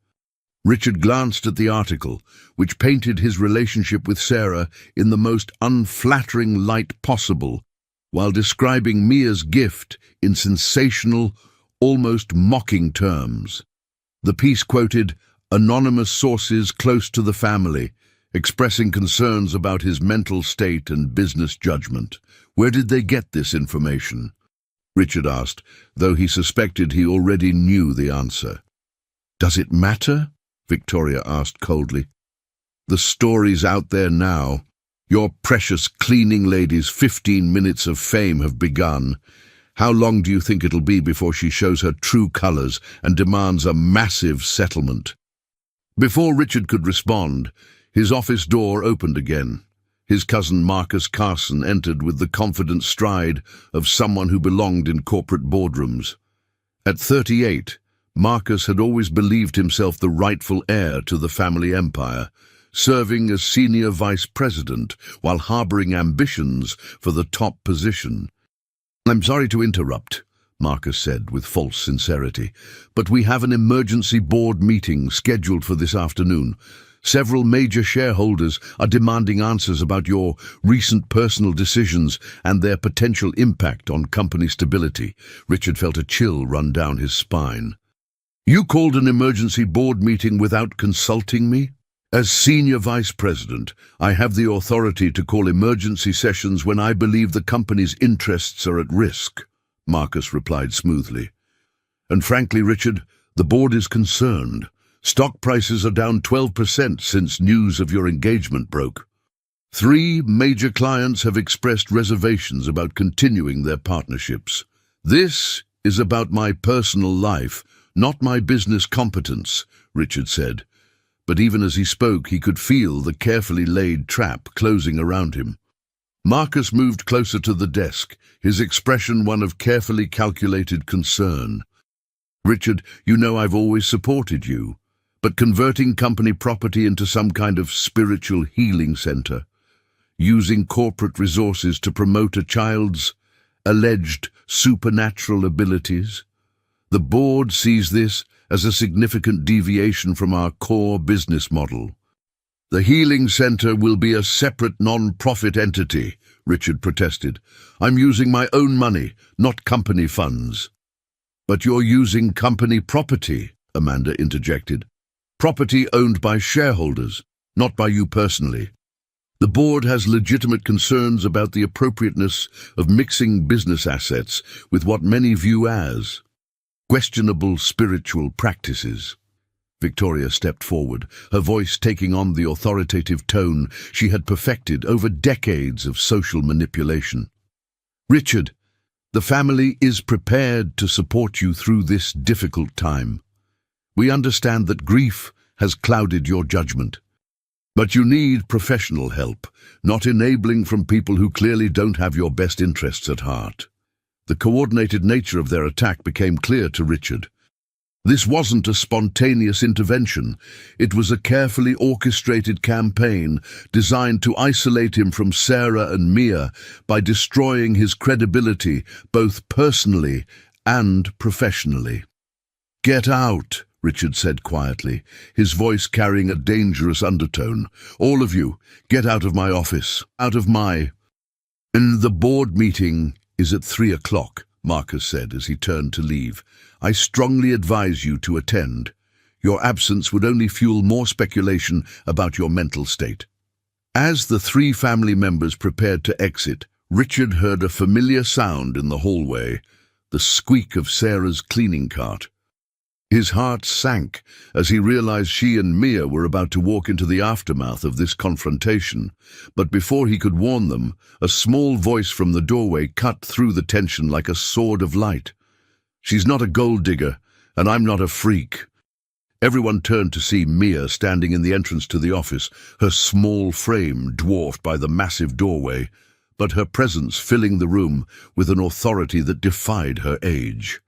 Richard glanced at the article, which painted his relationship with Sarah in the most unflattering light possible, while describing Mia's gift in sensational, almost mocking terms. The piece quoted anonymous sources close to the family, expressing concerns about his mental state and business judgment. "Where did they get this information?" Richard asked, though he suspected he already knew the answer. "Does it matter?" Victoria asked coldly. "The story's out there now. Your precious cleaning lady's 15 minutes of fame have begun. How long do you think it'll be before she shows her true colors and demands a massive settlement?" Before Richard could respond, his office door opened again. His cousin Marcus Carson entered with the confident stride of someone who belonged in corporate boardrooms. At 38, Marcus had always believed himself the rightful heir to the family empire, serving as senior vice president while harboring ambitions for the top position. "I'm sorry to interrupt," Marcus said with false sincerity, "but we have an emergency board meeting scheduled for this afternoon. Several major shareholders are demanding answers about your recent personal decisions and their potential impact on company stability. Richard felt a chill run down his spine. You called an emergency board meeting without consulting me? As senior vice president, I have the authority to call emergency sessions when I believe the company's interests are at risk, Marcus replied smoothly. And frankly, Richard, the board is concerned. Stock prices are down 12% since news of your engagement broke. 3 major clients have expressed reservations about continuing their partnerships. This is about my personal life, not my business competence, Richard said. But even as he spoke, he could feel the carefully laid trap closing around him. Marcus moved closer to the desk, his expression one of carefully calculated concern. Richard, you know I've always supported you. But converting company property into some kind of spiritual healing center, using corporate resources to promote a child's alleged supernatural abilities, the board sees this as a significant deviation from our core business model. The healing center will be a separate non-profit entity, Richard protested. I'm using my own money, not company funds. But you're using company property, Amanda interjected. Property owned by shareholders, not by you personally. The board has legitimate concerns about the appropriateness of mixing business assets with what many view as questionable spiritual practices. Victoria stepped forward, her voice taking on the authoritative tone she had perfected over decades of social manipulation. Richard, the family is prepared to support you through this difficult time. We understand that grief has clouded your judgment. But you need professional help, not enabling from people who clearly don't have your best interests at heart. The coordinated nature of their attack became clear to Richard. This wasn't a spontaneous intervention. It was a carefully orchestrated campaign designed to isolate him from Sarah and Mia by destroying his credibility both personally and professionally. Get out, Richard said quietly, his voice carrying a dangerous undertone. All of you, get out of my office, out of my... And the board meeting is at 3 o'clock, Marcus said as he turned to leave. I strongly advise you to attend. Your absence would only fuel more speculation about your mental state. As the 3 family members prepared to exit, Richard heard a familiar sound in the hallway, the squeak of Sarah's cleaning cart. His heart sank as he realized she and Mia were about to walk into the aftermath of this confrontation. But before he could warn them, a small voice from the doorway cut through the tension like a sword of light. She's not a gold digger, and I'm not a freak. Everyone turned to see Mia standing in the entrance to the office, her small frame dwarfed by the massive doorway, but her presence filling the room with an authority that defied her age.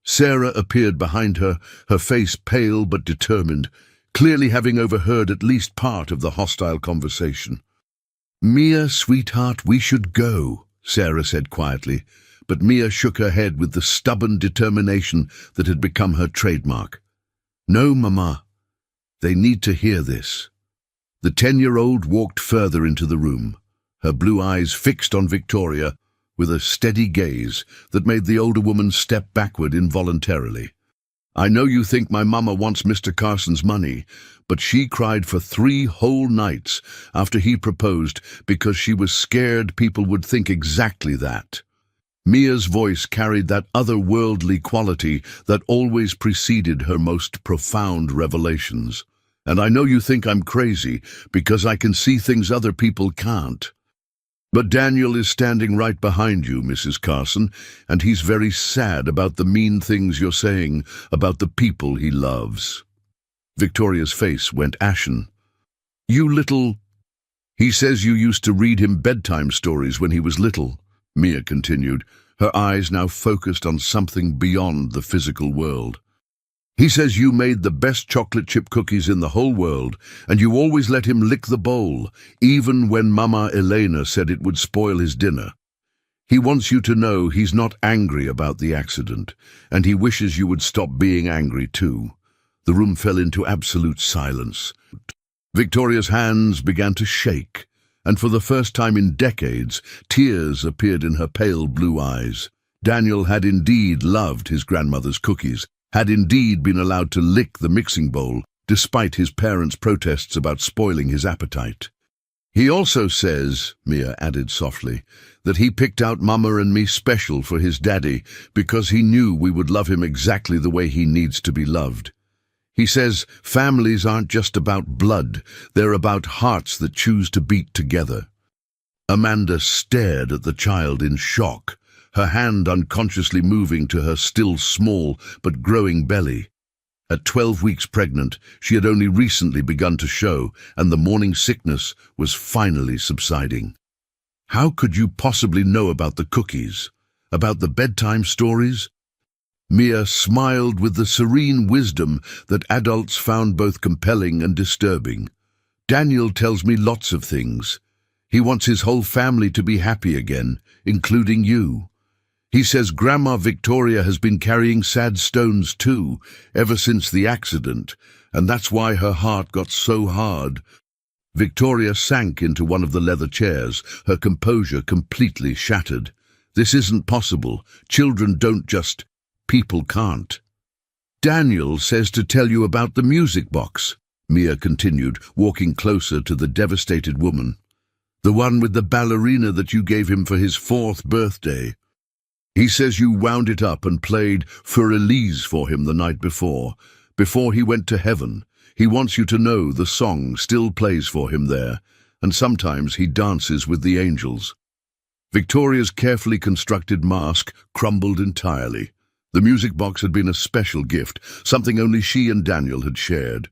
Sarah appeared behind her, her face pale but determined, clearly having overheard at least part of the hostile conversation. Mia, sweetheart, we should go, Sarah said quietly, but Mia shook her head with the stubborn determination that had become her trademark. No, Mama. They need to hear this. The 10-year-old walked further into the room, her blue eyes fixed on Victoria, with a steady gaze that made the older woman step backward involuntarily. I know you think my mama wants Mr. Carson's money, but she cried for 3 whole nights after he proposed because she was scared people would think exactly that. Mia's voice carried that otherworldly quality that always preceded her most profound revelations. And I know you think I'm crazy because I can see things other people can't. But Daniel is standing right behind you, Mrs. Carson, and he's very sad about the mean things you're saying about the people he loves. Victoria's face went ashen. You little... He says you used to read him bedtime stories when he was little, Mia continued, her eyes now focused on something beyond the physical world. He says you made the best chocolate chip cookies in the whole world, and you always let him lick the bowl, even when Mama Elena said it would spoil his dinner. He wants you to know he's not angry about the accident, and he wishes you would stop being angry too. The room fell into absolute silence. Victoria's hands began to shake, and for the first time in decades, tears appeared in her pale blue eyes. Daniel had indeed loved his grandmother's cookies, had indeed been allowed to lick the mixing bowl, despite his parents' protests about spoiling his appetite. He also says, Mia added softly, that he picked out Mama and me special for his daddy because he knew we would love him exactly the way he needs to be loved. He says families aren't just about blood, they're about hearts that choose to beat together. Amanda stared at the child in shock, her hand unconsciously moving to her still small but growing belly. At 12 weeks pregnant, she had only recently begun to show, and the morning sickness was finally subsiding. How could you possibly know about the cookies? About the bedtime stories? Mia smiled with the serene wisdom that adults found both compelling and disturbing. Daniel tells me lots of things. He wants his whole family to be happy again, including you. He says Grandma Victoria has been carrying sad stones too, ever since the accident, and that's why her heart got so hard. Victoria sank into one of the leather chairs, her composure completely shattered. This isn't possible. Children don't just... People can't. Daniel says to tell you about the music box, Mia continued, walking closer to the devastated woman. The one with the ballerina that you gave him for his 4th birthday. He says you wound it up and played For Elise for him the night before he went to heaven. He wants you to know the song still plays for him there, and sometimes he dances with the angels. Victoria's carefully constructed mask crumbled entirely. The music box had been a special gift, something only she and Daniel had shared.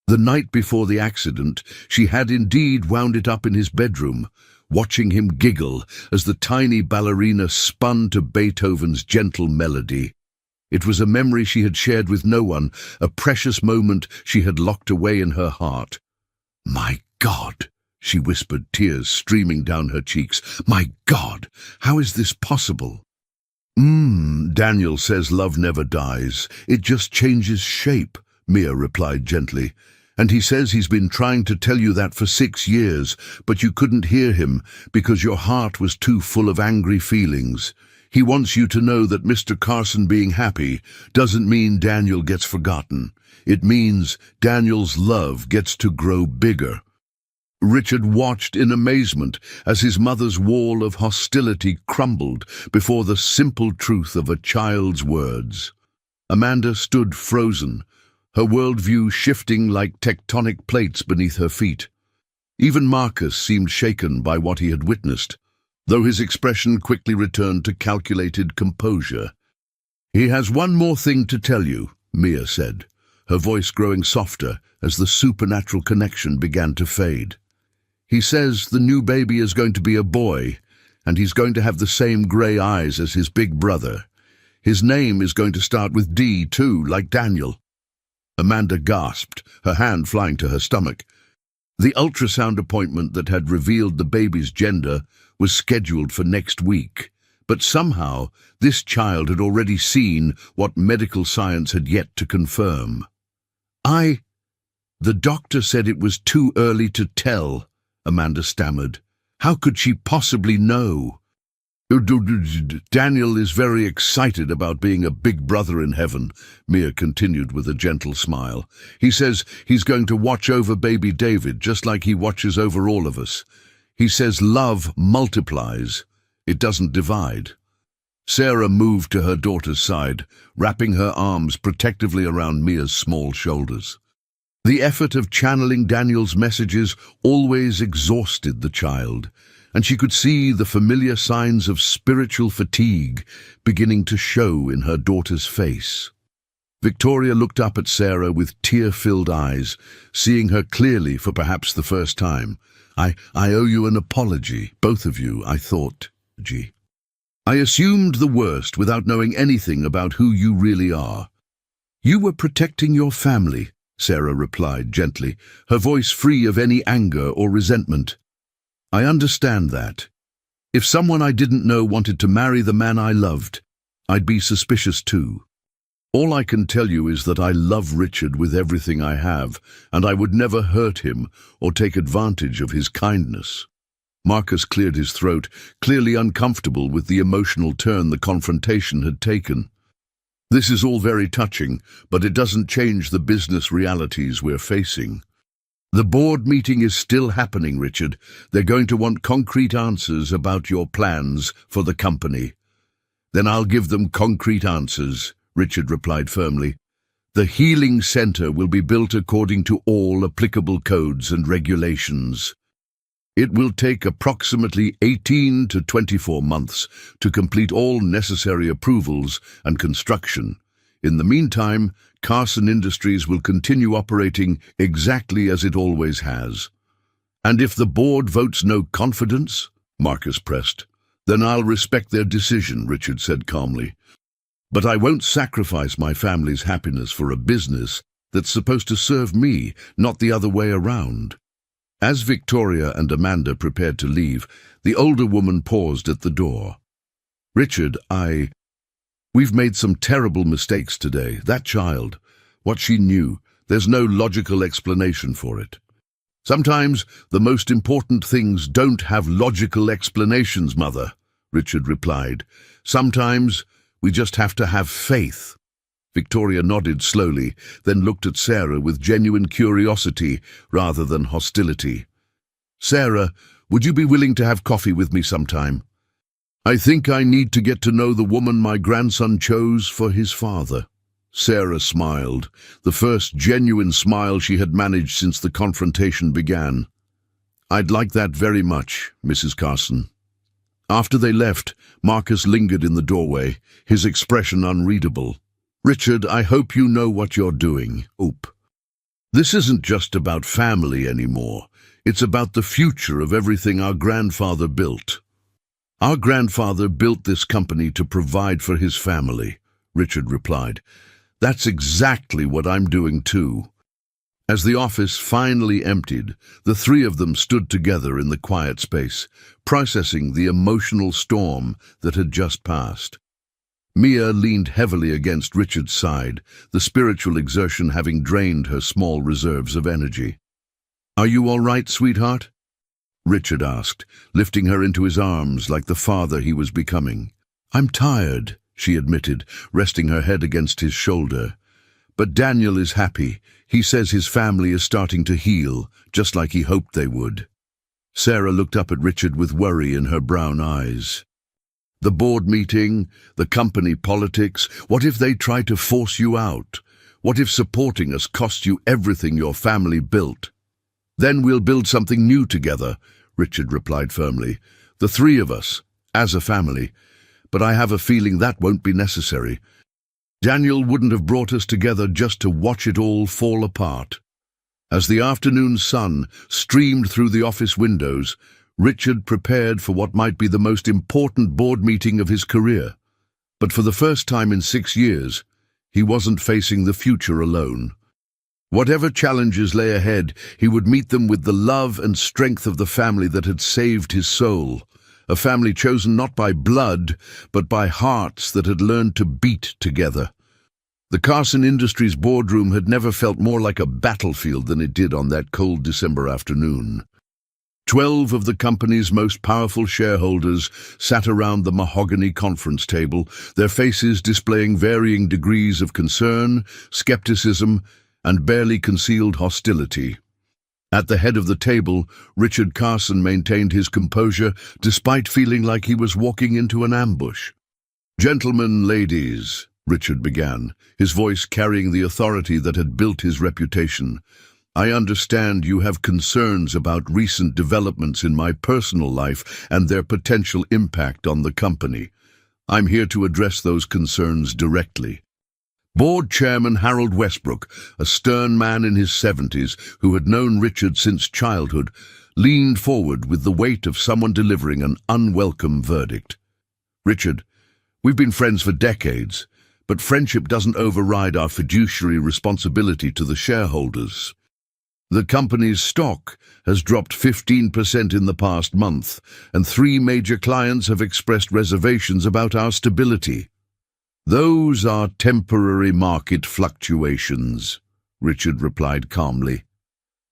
The night before the accident, she had indeed wound it up in his bedroom, watching him giggle as the tiny ballerina spun to Beethoven's gentle melody. It was a memory she had shared with no one, a precious moment she had locked away in her heart. "My God," she whispered, tears streaming down her cheeks. "My God, how is this possible?" Daniel says love never dies. It just changes shape," Mia replied gently. "And he says he's been trying to tell you that for 6 years, but you couldn't hear him because your heart was too full of angry feelings. He wants you to know that Mr. Carson being happy doesn't mean Daniel gets forgotten. It means Daniel's love gets to grow bigger." Richard watched in amazement as his mother's wall of hostility crumbled before the simple truth of a child's words. Amanda stood frozen, her worldview shifting like tectonic plates beneath her feet. Even Marcus seemed shaken by what he had witnessed, though his expression quickly returned to calculated composure. "He has one more thing to tell you," Mia said, her voice growing softer as the supernatural connection began to fade. "He says the new baby is going to be a boy, and he's going to have the same grey eyes as his big brother. His name is going to start with D too, like Daniel." Amanda gasped, her hand flying to her stomach. The ultrasound appointment that had revealed the baby's gender was scheduled for next week, but somehow this child had already seen what medical science had yet to confirm. The doctor said it was too early to tell," Amanda stammered. "How could she possibly know?" "Daniel is very excited about being a big brother in heaven," Mia continued with a gentle smile. "He says he's going to watch over baby David just like he watches over all of us. He says love multiplies. It doesn't divide." Sarah moved to her daughter's side, wrapping her arms protectively around Mia's small shoulders. The effort of channeling Daniel's messages always exhausted the child, and she could see the familiar signs of spiritual fatigue beginning to show in her daughter's face. Victoria looked up at Sarah with tear-filled eyes, seeing her clearly for perhaps the first time. I owe you an apology, both of you, I thought. I assumed the worst without knowing anything about who you really are." "You were protecting your family," Sarah replied gently, her voice free of any anger or resentment. "I understand that. If someone I didn't know wanted to marry the man I loved, I'd be suspicious too." All I can tell you is that I love Richard with everything I have, and I would never hurt him or take advantage of his kindness." Marcus cleared his throat, clearly uncomfortable with the emotional turn the confrontation had taken. "This is all very touching, but it doesn't change the business realities we're facing. The board meeting is still happening, Richard. They're going to want concrete answers about your plans for the company." "Then I'll give them concrete answers," Richard replied firmly. "The healing center will be built according to all applicable codes and regulations. It will take approximately 18 to 24 months to complete all necessary approvals and construction. In the meantime, Carson Industries will continue operating exactly as it always has." "And if the board votes no confidence?" Marcus pressed. "Then I'll respect their decision," Richard said calmly. "But I won't sacrifice my family's happiness for a business that's supposed to serve me, not the other way around." As Victoria and Amanda prepared to leave, the older woman paused at the door. "Richard, we've made some terrible mistakes today. That child, what she knew, there's no logical explanation for it." "Sometimes the most important things don't have logical explanations, Mother," Richard replied. "Sometimes we just have to have faith." Victoria nodded slowly, then looked at Sarah with genuine curiosity rather than hostility. "Sarah, would you be willing to have coffee with me sometime? I think I need to get to know the woman my grandson chose for his father." Sarah smiled, the first genuine smile she had managed since the confrontation began. "I'd like that very much, Mrs. Carson." After they left, Marcus lingered in the doorway, his expression unreadable. "Richard, I hope you know what you're doing." This isn't just about family anymore. It's about the future of everything our grandfather built." "Our grandfather built this company to provide for his family," Richard replied. "That's exactly what I'm doing too." As the office finally emptied, the three of them stood together in the quiet space, processing the emotional storm that had just passed. Mia leaned heavily against Richard's side, the spiritual exertion having drained her small reserves of energy. "Are you all right, sweetheart?" Richard asked, lifting her into his arms like the father he was becoming. "I'm tired," she admitted, resting her head against his shoulder. "But Daniel is happy. He says his family is starting to heal, just like he hoped they would." Sarah looked up at Richard with worry in her brown eyes. "The board meeting, the company politics, what if they try to force you out? What if supporting us costs you everything your family built?" "Then we'll build something new together," Richard replied firmly. "The three of us, as a family. But I have a feeling that won't be necessary. Daniel wouldn't have brought us together just to watch it all fall apart." As the afternoon sun streamed through the office windows, Richard prepared for what might be the most important board meeting of his career. But for the first time in 6 years, he wasn't facing the future alone. Whatever challenges lay ahead, he would meet them with the love and strength of the family that had saved his soul, a family chosen not by blood, but by hearts that had learned to beat together. The Carson Industries boardroom had never felt more like a battlefield than it did on that cold December afternoon. 12 of the company's most powerful shareholders sat around the mahogany conference table, their faces displaying varying degrees of concern, skepticism, and barely concealed hostility. At the head of the table, Richard Carson maintained his composure despite feeling like he was walking into an ambush. "Gentlemen, ladies," Richard began, his voice carrying the authority that had built his reputation, "I understand you have concerns about recent developments in my personal life and their potential impact on the company. I'm here to address those concerns directly." Board Chairman Harold Westbrook, a stern man in his 70s who had known Richard since childhood, leaned forward with the weight of someone delivering an unwelcome verdict. "Richard, we've been friends for decades, but friendship doesn't override our fiduciary responsibility to the shareholders. The company's stock has dropped 15% in the past month, and 3 major clients have expressed reservations about our stability. Those are temporary market fluctuations, Richard replied calmly.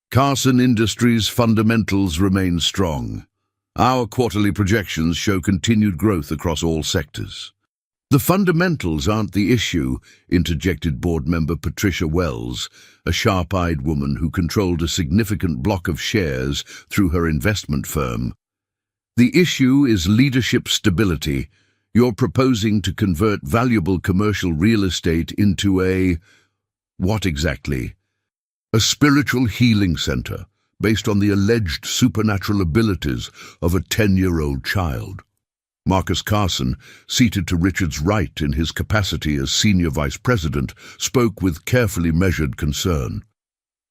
Carson Industries' fundamentals remain strong. Our quarterly projections show continued growth across all sectors. The fundamentals aren't the issue, interjected board member Patricia Wells, a sharp-eyed woman who controlled a significant block of shares through her investment firm. The issue is leadership stability. You're proposing to convert valuable commercial real estate into a... what exactly? A spiritual healing center based on the alleged supernatural abilities of a 10-year-old child. Marcus Carson, seated to Richard's right in his capacity as senior vice president, spoke with carefully measured concern.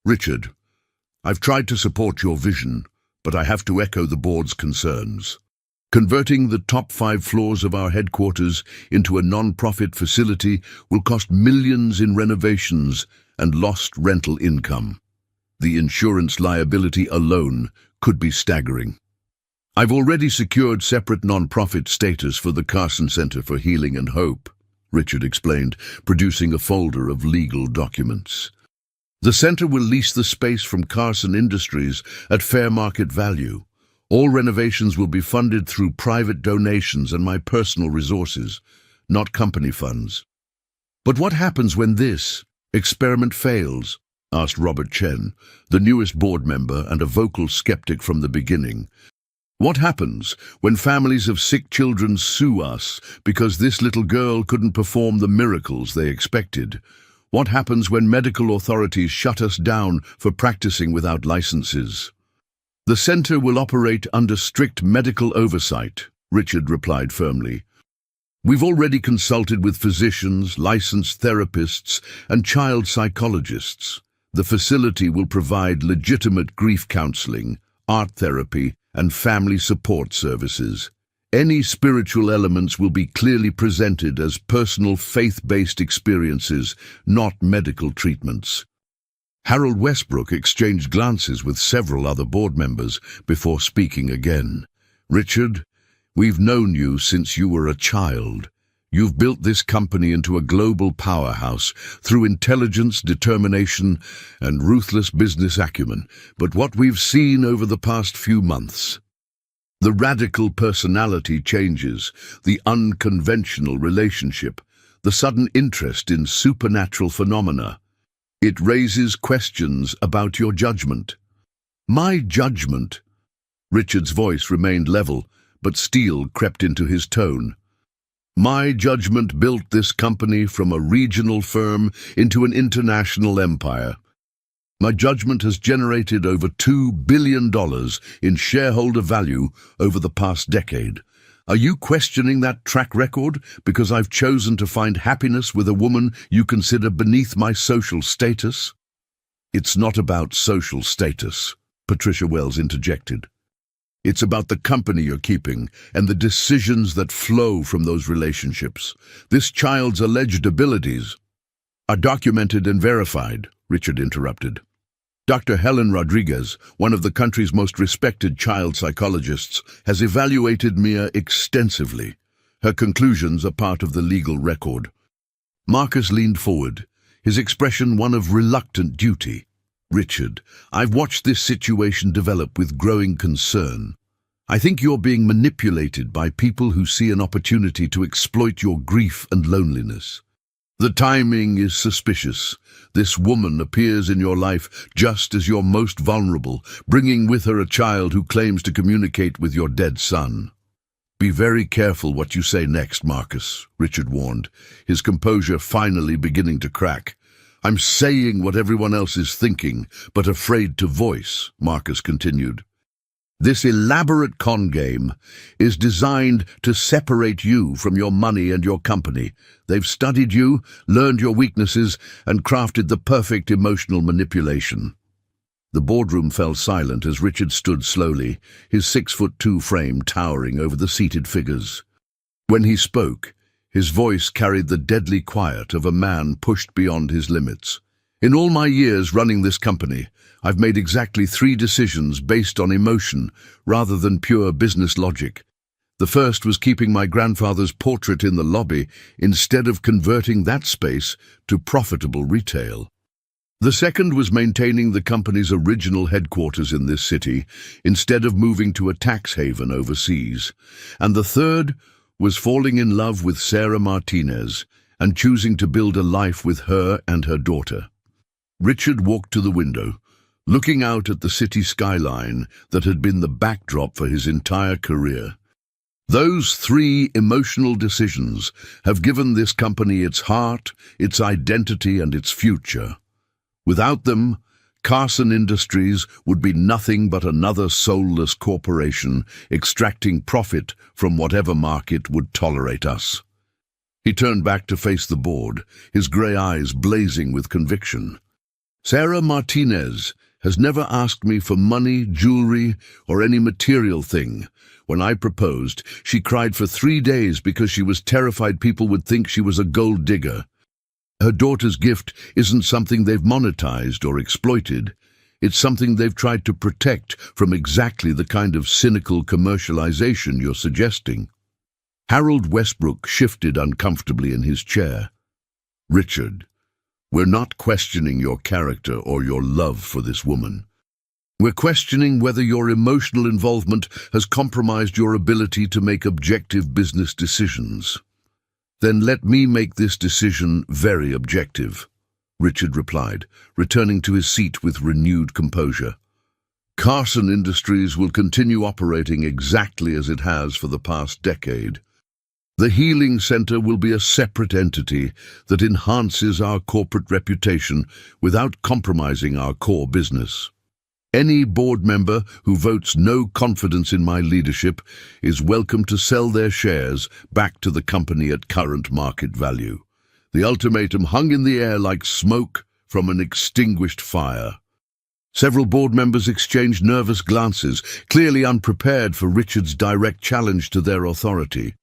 Richard, I've tried to support your vision, but I have to echo the board's concerns. Converting the top 5 floors of our headquarters into a non-profit facility will cost millions in renovations and lost rental income. The insurance liability alone could be staggering. I've already secured separate non-profit status for the Carson Center for Healing and Hope, Richard explained, producing a folder of legal documents. The center will lease the space from Carson Industries at fair market value. All renovations will be funded through private donations and my personal resources, not company funds. But what happens when this experiment fails? Asked Robert Chen, the newest board member and a vocal skeptic from the beginning. What happens when families of sick children sue us because this little girl couldn't perform the miracles they expected? What happens when medical authorities shut us down for practicing without licenses? The center will operate under strict medical oversight, Richard replied firmly. We've already consulted with physicians, licensed therapists, and child psychologists. The facility will provide legitimate grief counseling, art therapy, and family support services. Any spiritual elements will be clearly presented as personal faith-based experiences, not medical treatments. Harold Westbrook exchanged glances with several other board members before speaking again. Richard, we've known you since you were a child. You've built this company into a global powerhouse through intelligence, determination, and ruthless business acumen. But what we've seen over the past few months, the radical personality changes, the unconventional relationship, the sudden interest in supernatural phenomena, it raises questions about your judgment. My judgment? Richard's voice remained level, but steel crept into his tone. My judgment built this company from a regional firm into an international empire. My judgment has generated over $2 billion in shareholder value over the past decade. Are you questioning that track record because I've chosen to find happiness with a woman you consider beneath my social status? It's not about social status, Patricia Wells interjected. It's about the company you're keeping and the decisions that flow from those relationships. This child's alleged abilities are documented and verified, Richard interrupted. Dr. Helen Rodriguez, one of the country's most respected child psychologists, has evaluated Mia extensively. Her conclusions are part of the legal record. Marcus leaned forward, his expression one of reluctant duty. Richard, I've watched this situation develop with growing concern. I think you're being manipulated by people who see an opportunity to exploit your grief and loneliness. The timing is suspicious. This woman appears in your life just as you're most vulnerable, bringing with her a child who claims to communicate with your dead son. Be very careful what you say next, Marcus, Richard warned, his composure finally beginning to crack. I'm saying what everyone else is thinking, but afraid to voice, Marcus continued. This elaborate con game is designed to separate you from your money and your company. They've studied you, learned your weaknesses, and crafted the perfect emotional manipulation. The boardroom fell silent as Richard stood slowly, his 6'2" frame towering over the seated figures. When he spoke, his voice carried the deadly quiet of a man pushed beyond his limits. In all my years running this company, I've made exactly 3 decisions based on emotion rather than pure business logic. The first was keeping my grandfather's portrait in the lobby instead of converting that space to profitable retail. The second was maintaining the company's original headquarters in this city instead of moving to a tax haven overseas. And the third was falling in love with Sarah Martinez and choosing to build a life with her and her daughter. Richard walked to the window, looking out at the city skyline that had been the backdrop for his entire career. Those three emotional decisions have given this company its heart, its identity, and its future. Without them, Carson Industries would be nothing but another soulless corporation extracting profit from whatever market would tolerate us. He turned back to face the board, his grey eyes blazing with conviction. Sarah Martinez has never asked me for money, jewelry, or any material thing. When I proposed, she cried for 3 days because she was terrified people would think she was a gold digger. Her daughter's gift isn't something they've monetized or exploited. It's something they've tried to protect from exactly the kind of cynical commercialization you're suggesting. Harold Westbrook shifted uncomfortably in his chair. Richard, we're not questioning your character or your love for this woman. We're questioning whether your emotional involvement has compromised your ability to make objective business decisions. Then let me make this decision very objective, Richard replied, returning to his seat with renewed composure. Carson Industries will continue operating exactly as it has for the past decade. The Healing Center will be a separate entity that enhances our corporate reputation without compromising our core business. Any board member who votes no confidence in my leadership is welcome to sell their shares back to the company at current market value. The ultimatum hung in the air like smoke from an extinguished fire. Several board members exchanged nervous glances, clearly unprepared for Richard's direct challenge to their authority.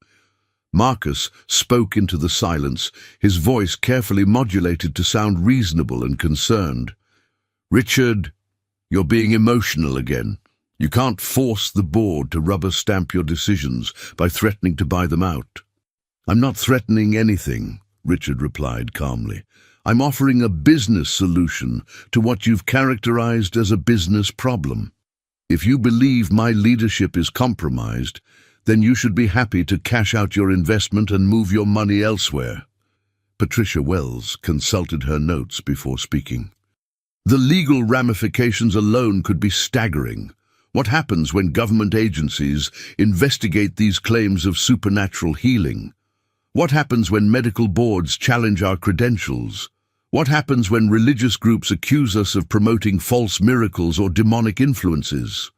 Marcus spoke into the silence, his voice carefully modulated to sound reasonable and concerned. Richard, you're being emotional again. You can't force the board to rubber stamp your decisions by threatening to buy them out. I'm not threatening anything, Richard replied calmly. I'm offering a business solution to what you've characterized as a business problem. If you believe my leadership is compromised, then you should be happy to cash out your investment and move your money elsewhere. Patricia Wells consulted her notes before speaking. The legal ramifications alone could be staggering. What happens when government agencies investigate these claims of supernatural healing? What happens when medical boards challenge our credentials? What happens when religious groups accuse us of promoting false miracles or demonic influences?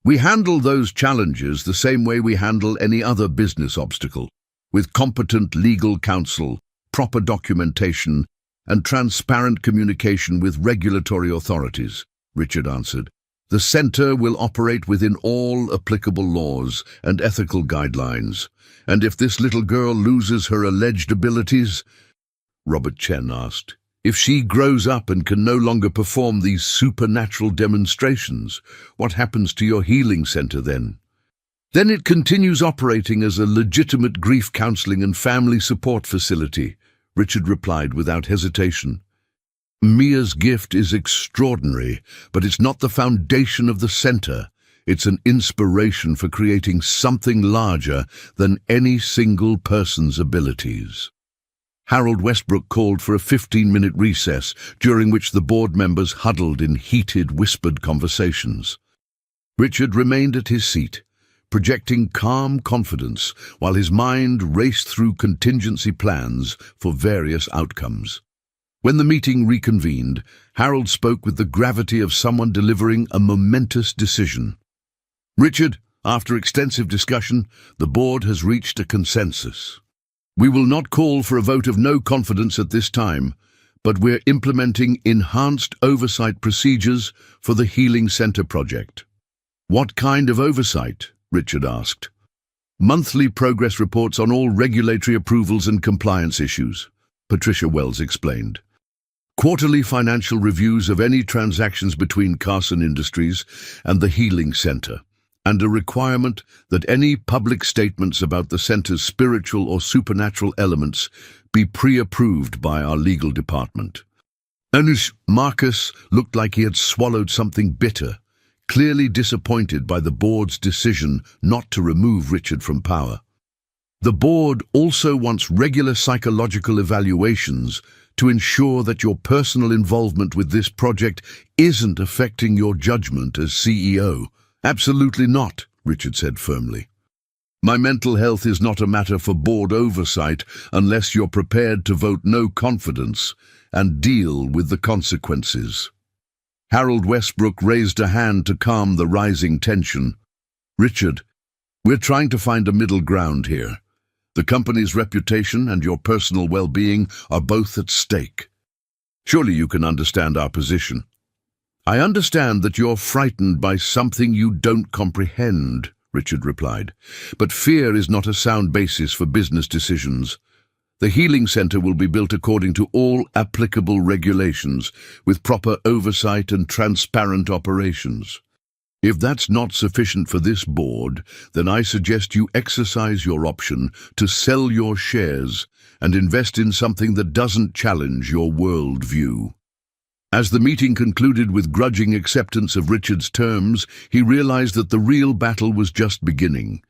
We handle those challenges the same way we handle any other business obstacle, with competent legal counsel, proper documentation, and transparent communication with regulatory authorities, Richard answered. The center will operate within all applicable laws and ethical guidelines. And if this little girl loses her alleged abilities, Robert Chen asked, if she grows up and can no longer perform these supernatural demonstrations, what happens to your healing center then? Then it continues operating as a legitimate grief counseling and family support facility, Richard replied without hesitation. Mia's gift is extraordinary, but it's not the foundation of the center. It's an inspiration for creating something larger than any single person's abilities. Harold Westbrook called for a 15-minute recess, during which the board members huddled in heated, whispered conversations. Richard remained at his seat, projecting calm confidence while his mind raced through contingency plans for various outcomes. When the meeting reconvened, Harold spoke with the gravity of someone delivering a momentous decision. Richard, after extensive discussion, the board has reached a consensus. We will not call for a vote of no confidence at this time, but we're implementing enhanced oversight procedures for the Healing Center project. What kind of oversight? Richard asked. Monthly progress reports on all regulatory approvals and compliance issues, Patricia Wells explained. Quarterly financial reviews of any transactions between Carson Industries and the Healing Center, and a requirement that any public statements about the center's spiritual or supernatural elements be pre-approved by our legal department. Marcus looked like he had swallowed something bitter, clearly disappointed by the board's decision not to remove Richard from power. The board also wants regular psychological evaluations to ensure that your personal involvement with this project isn't affecting your judgment as CEO. Absolutely not, Richard said firmly. My mental health is not a matter for board oversight unless you're prepared to vote no confidence and deal with the consequences. Harold Westbrook raised a hand to calm the rising tension. Richard, we're trying to find a middle ground here. The company's reputation and your personal well-being are both at stake. Surely you can understand our position. I understand that you're frightened by something you don't comprehend, Richard replied. But fear is not a sound basis for business decisions. The healing center will be built according to all applicable regulations, with proper oversight and transparent operations. If that's not sufficient for this board, then I suggest you exercise your option to sell your shares and invest in something that doesn't challenge your worldview. As the meeting concluded with grudging acceptance of Richard's terms, he realized that the real battle was just beginning.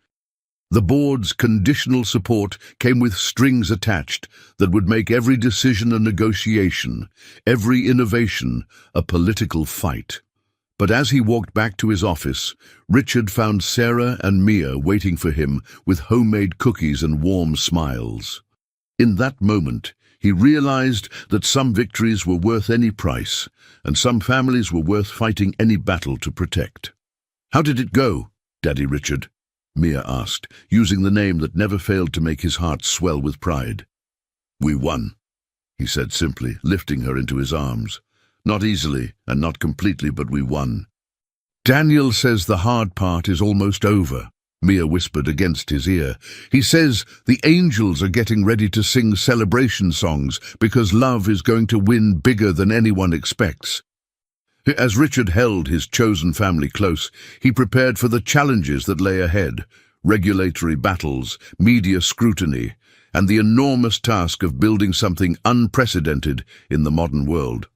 The board's conditional support came with strings attached that would make every decision a negotiation, every innovation a political fight. But as he walked back to his office, Richard found Sarah and Mia waiting for him with homemade cookies and warm smiles. In that moment, he realized that some victories were worth any price, and some families were worth fighting any battle to protect. "How did it go, Daddy Richard?" Mia asked, using the name that never failed to make his heart swell with pride. "We won," he said simply, lifting her into his arms. "Not easily and not completely, but we won." "Daniel says the hard part is almost over," Mia whispered against his ear. "He says the angels are getting ready to sing celebration songs because love is going to win bigger than anyone expects." As Richard held his chosen family close, he prepared for the challenges that lay ahead: regulatory battles, media scrutiny, and the enormous task of building something unprecedented in the modern world.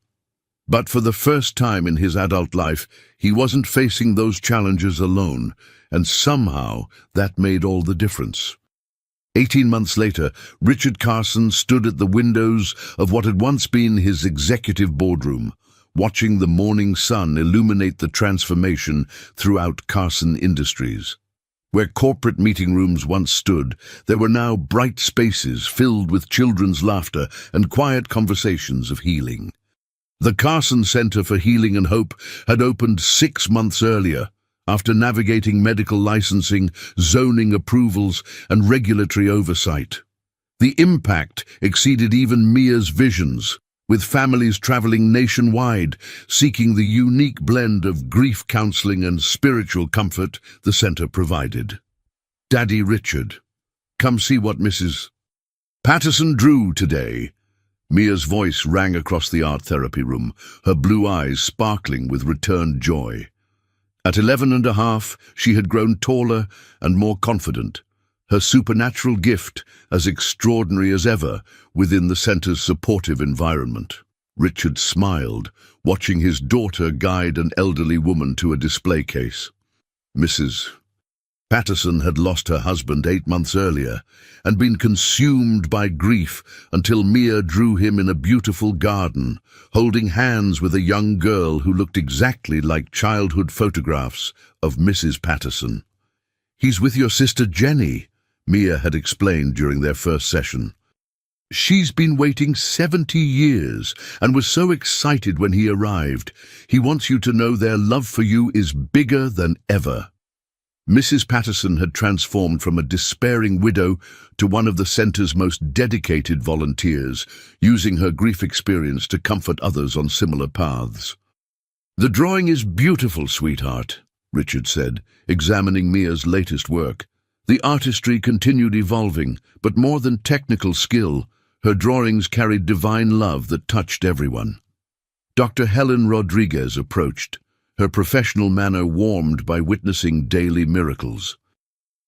But for the first time in his adult life, he wasn't facing those challenges alone, and somehow that made all the difference. 18 months later, Richard Carson stood at the windows of what had once been his executive boardroom, watching the morning sun illuminate the transformation throughout Carson Industries. Where corporate meeting rooms once stood, there were now bright spaces filled with children's laughter and quiet conversations of healing. The Carson Center for Healing and Hope had opened 6 months earlier, after navigating medical licensing, zoning approvals, and regulatory oversight. The impact exceeded even Mia's visions, with families traveling nationwide, seeking the unique blend of grief counseling and spiritual comfort the center provided. "Daddy Richard, come see what Mrs. Patterson drew today." Mia's voice rang across the art therapy room, her blue eyes sparkling with returned joy. At 11 and a half, she had grown taller and more confident, her supernatural gift as extraordinary as ever within the center's supportive environment. Richard smiled, watching his daughter guide an elderly woman to a display case. Mrs. Patterson had lost her husband 8 months earlier and been consumed by grief until Mia drew him in a beautiful garden, holding hands with a young girl who looked exactly like childhood photographs of Mrs. Patterson. "He's with your sister Jenny," Mia had explained during their first session. "She's been waiting 70 years and was so excited when he arrived. He wants you to know their love for you is bigger than ever." Mrs. Patterson had transformed from a despairing widow to one of the center's most dedicated volunteers, using her grief experience to comfort others on similar paths. "The drawing is beautiful, sweetheart," Richard said, examining Mia's latest work. The artistry continued evolving, but more than technical skill, her drawings carried divine love that touched everyone. Dr. Helen Rodriguez approached, her professional manner warmed by witnessing daily miracles.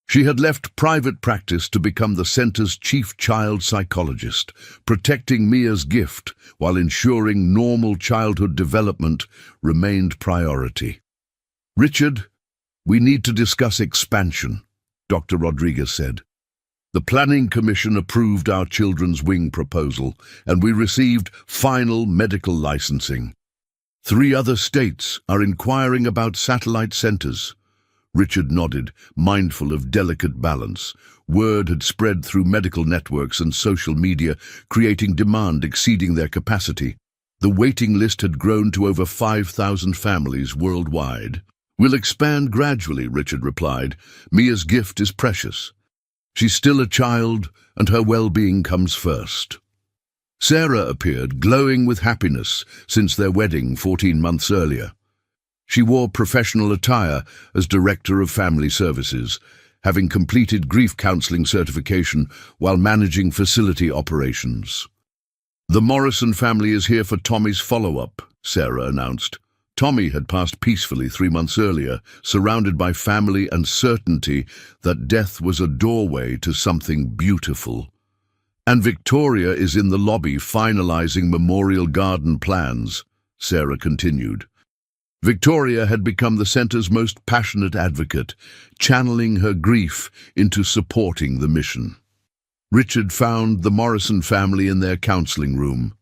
She had left private practice to become the center's chief child psychologist, protecting Mia's gift while ensuring normal childhood development remained priority. "Richard, we need to discuss expansion," Dr. Rodriguez said. "The Planning Commission approved our children's wing proposal, and we received final medical licensing. 3 other states are inquiring about satellite centers." Richard nodded, mindful of delicate balance. Word had spread through medical networks and social media, creating demand exceeding their capacity. The waiting list had grown to over 5,000 families worldwide. "We'll expand gradually," Richard replied. "Mia's gift is precious. She's still a child, and her well-being comes first." Sarah appeared, glowing with happiness since their wedding 14 months earlier. She wore professional attire as Director of Family Services, having completed grief counseling certification while managing facility operations. "The Morrison family is here for Tommy's follow-up," Sarah announced. Tommy had passed peacefully 3 months earlier, surrounded by family and certainty that death was a doorway to something beautiful. "And Victoria is in the lobby finalizing memorial garden plans," Sarah continued. Victoria had become the center's most passionate advocate, channeling her grief into supporting the mission. Richard found the Morrison family in their counseling room.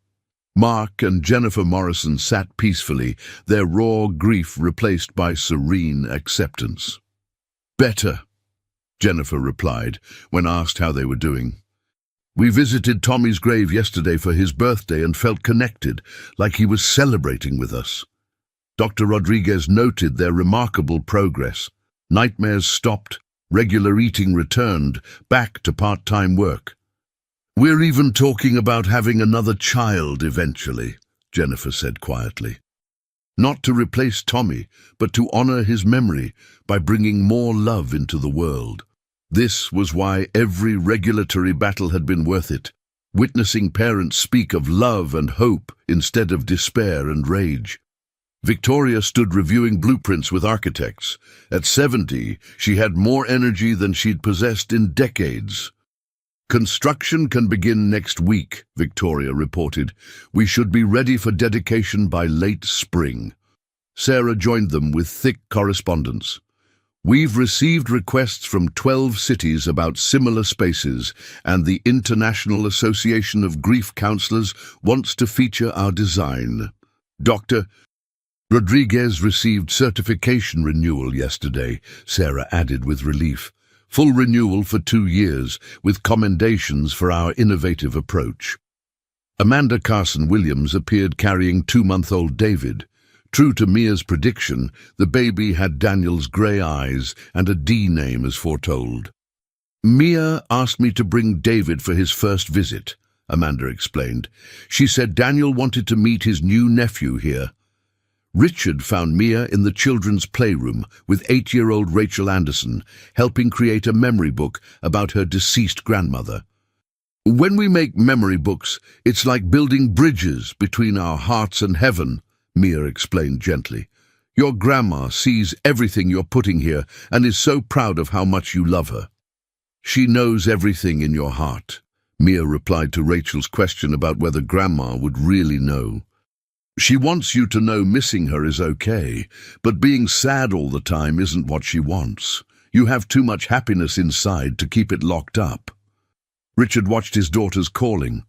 Mark and Jennifer Morrison sat peacefully, their raw grief replaced by serene acceptance. "Better," Jennifer replied when asked how they were doing. "We visited Tommy's grave yesterday for his birthday and felt connected, like he was celebrating with us." Dr. Rodriguez noted their remarkable progress. Nightmares stopped, regular eating returned, back to part-time work. "We're even talking about having another child eventually," Jennifer said quietly. "Not to replace Tommy, but to honor his memory by bringing more love into the world." This was why every regulatory battle had been worth it, witnessing parents speak of love and hope instead of despair and rage. Victoria stood reviewing blueprints with architects. At 70, she had more energy than she'd possessed in decades. "Construction can begin next week," Victoria reported. "We should be ready for dedication by late spring." Sarah joined them with thick correspondence. "We've received requests from 12 cities about similar spaces, and the International Association of Grief Counselors wants to feature our design." Dr. Rodriguez received certification renewal yesterday, Sarah added with relief. "Full renewal for 2 years, with commendations for our innovative approach." Amanda Carson-Williams appeared carrying 2-month-old David. True to Mia's prediction, the baby had Daniel's grey eyes and a D name as foretold. "Mia asked me to bring David for his first visit," Amanda explained. "She said Daniel wanted to meet his new nephew here." Richard found Mia in the children's playroom with 8-year-old Rachel Anderson, helping create a memory book about her deceased grandmother. "When we make memory books, it's like building bridges between our hearts and heaven," Mia explained gently. "Your grandma sees everything you're putting here and is so proud of how much you love her." "She knows everything in your heart," Mia replied to Rachel's question about whether grandma would really know. "She wants you to know missing her is okay, but being sad all the time isn't what she wants. You have too much happiness inside to keep it locked up." Richard watched his daughter's calling,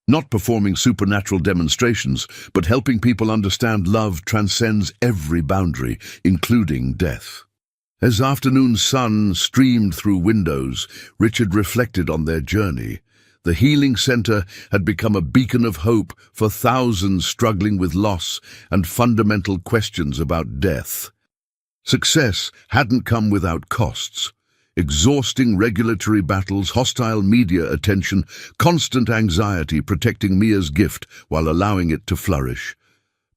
not performing supernatural demonstrations, but helping people understand love transcends every boundary, including death. As afternoon sun streamed through windows, Richard reflected on their journey. The healing center had become a beacon of hope for thousands struggling with loss and fundamental questions about death. Success hadn't come without costs. Exhausting regulatory battles, hostile media attention, constant anxiety protecting Mia's gift while allowing it to flourish.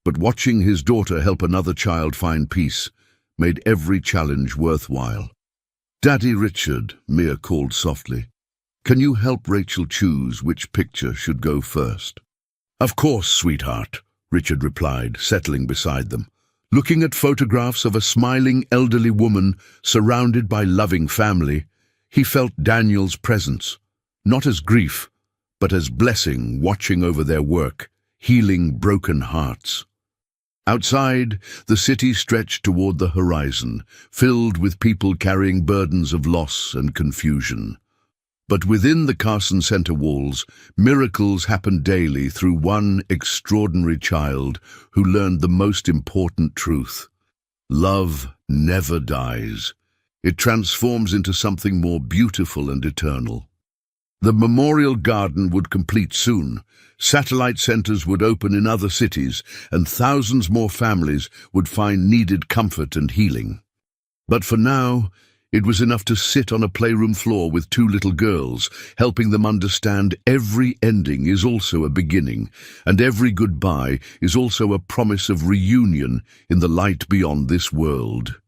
But watching his daughter help another child find peace made every challenge worthwhile. "Daddy Richard," Mia called softly. "Can you help Rachel choose which picture should go first?" "Of course, sweetheart," Richard replied, settling beside them. Looking at photographs of a smiling elderly woman surrounded by loving family, he felt Daniel's presence, not as grief, but as blessing watching over their work, healing broken hearts. Outside, the city stretched toward the horizon, filled with people carrying burdens of loss and confusion. But within the Carson Center walls, miracles happened daily through one extraordinary child who learned the most important truth. Love never dies. It transforms into something more beautiful and eternal. The memorial garden would complete soon. Satellite centers would open in other cities, and thousands more families would find needed comfort and healing. But for now, it was enough to sit on a playroom floor with two little girls, helping them understand every ending is also a beginning, and every goodbye is also a promise of reunion in the light beyond this world.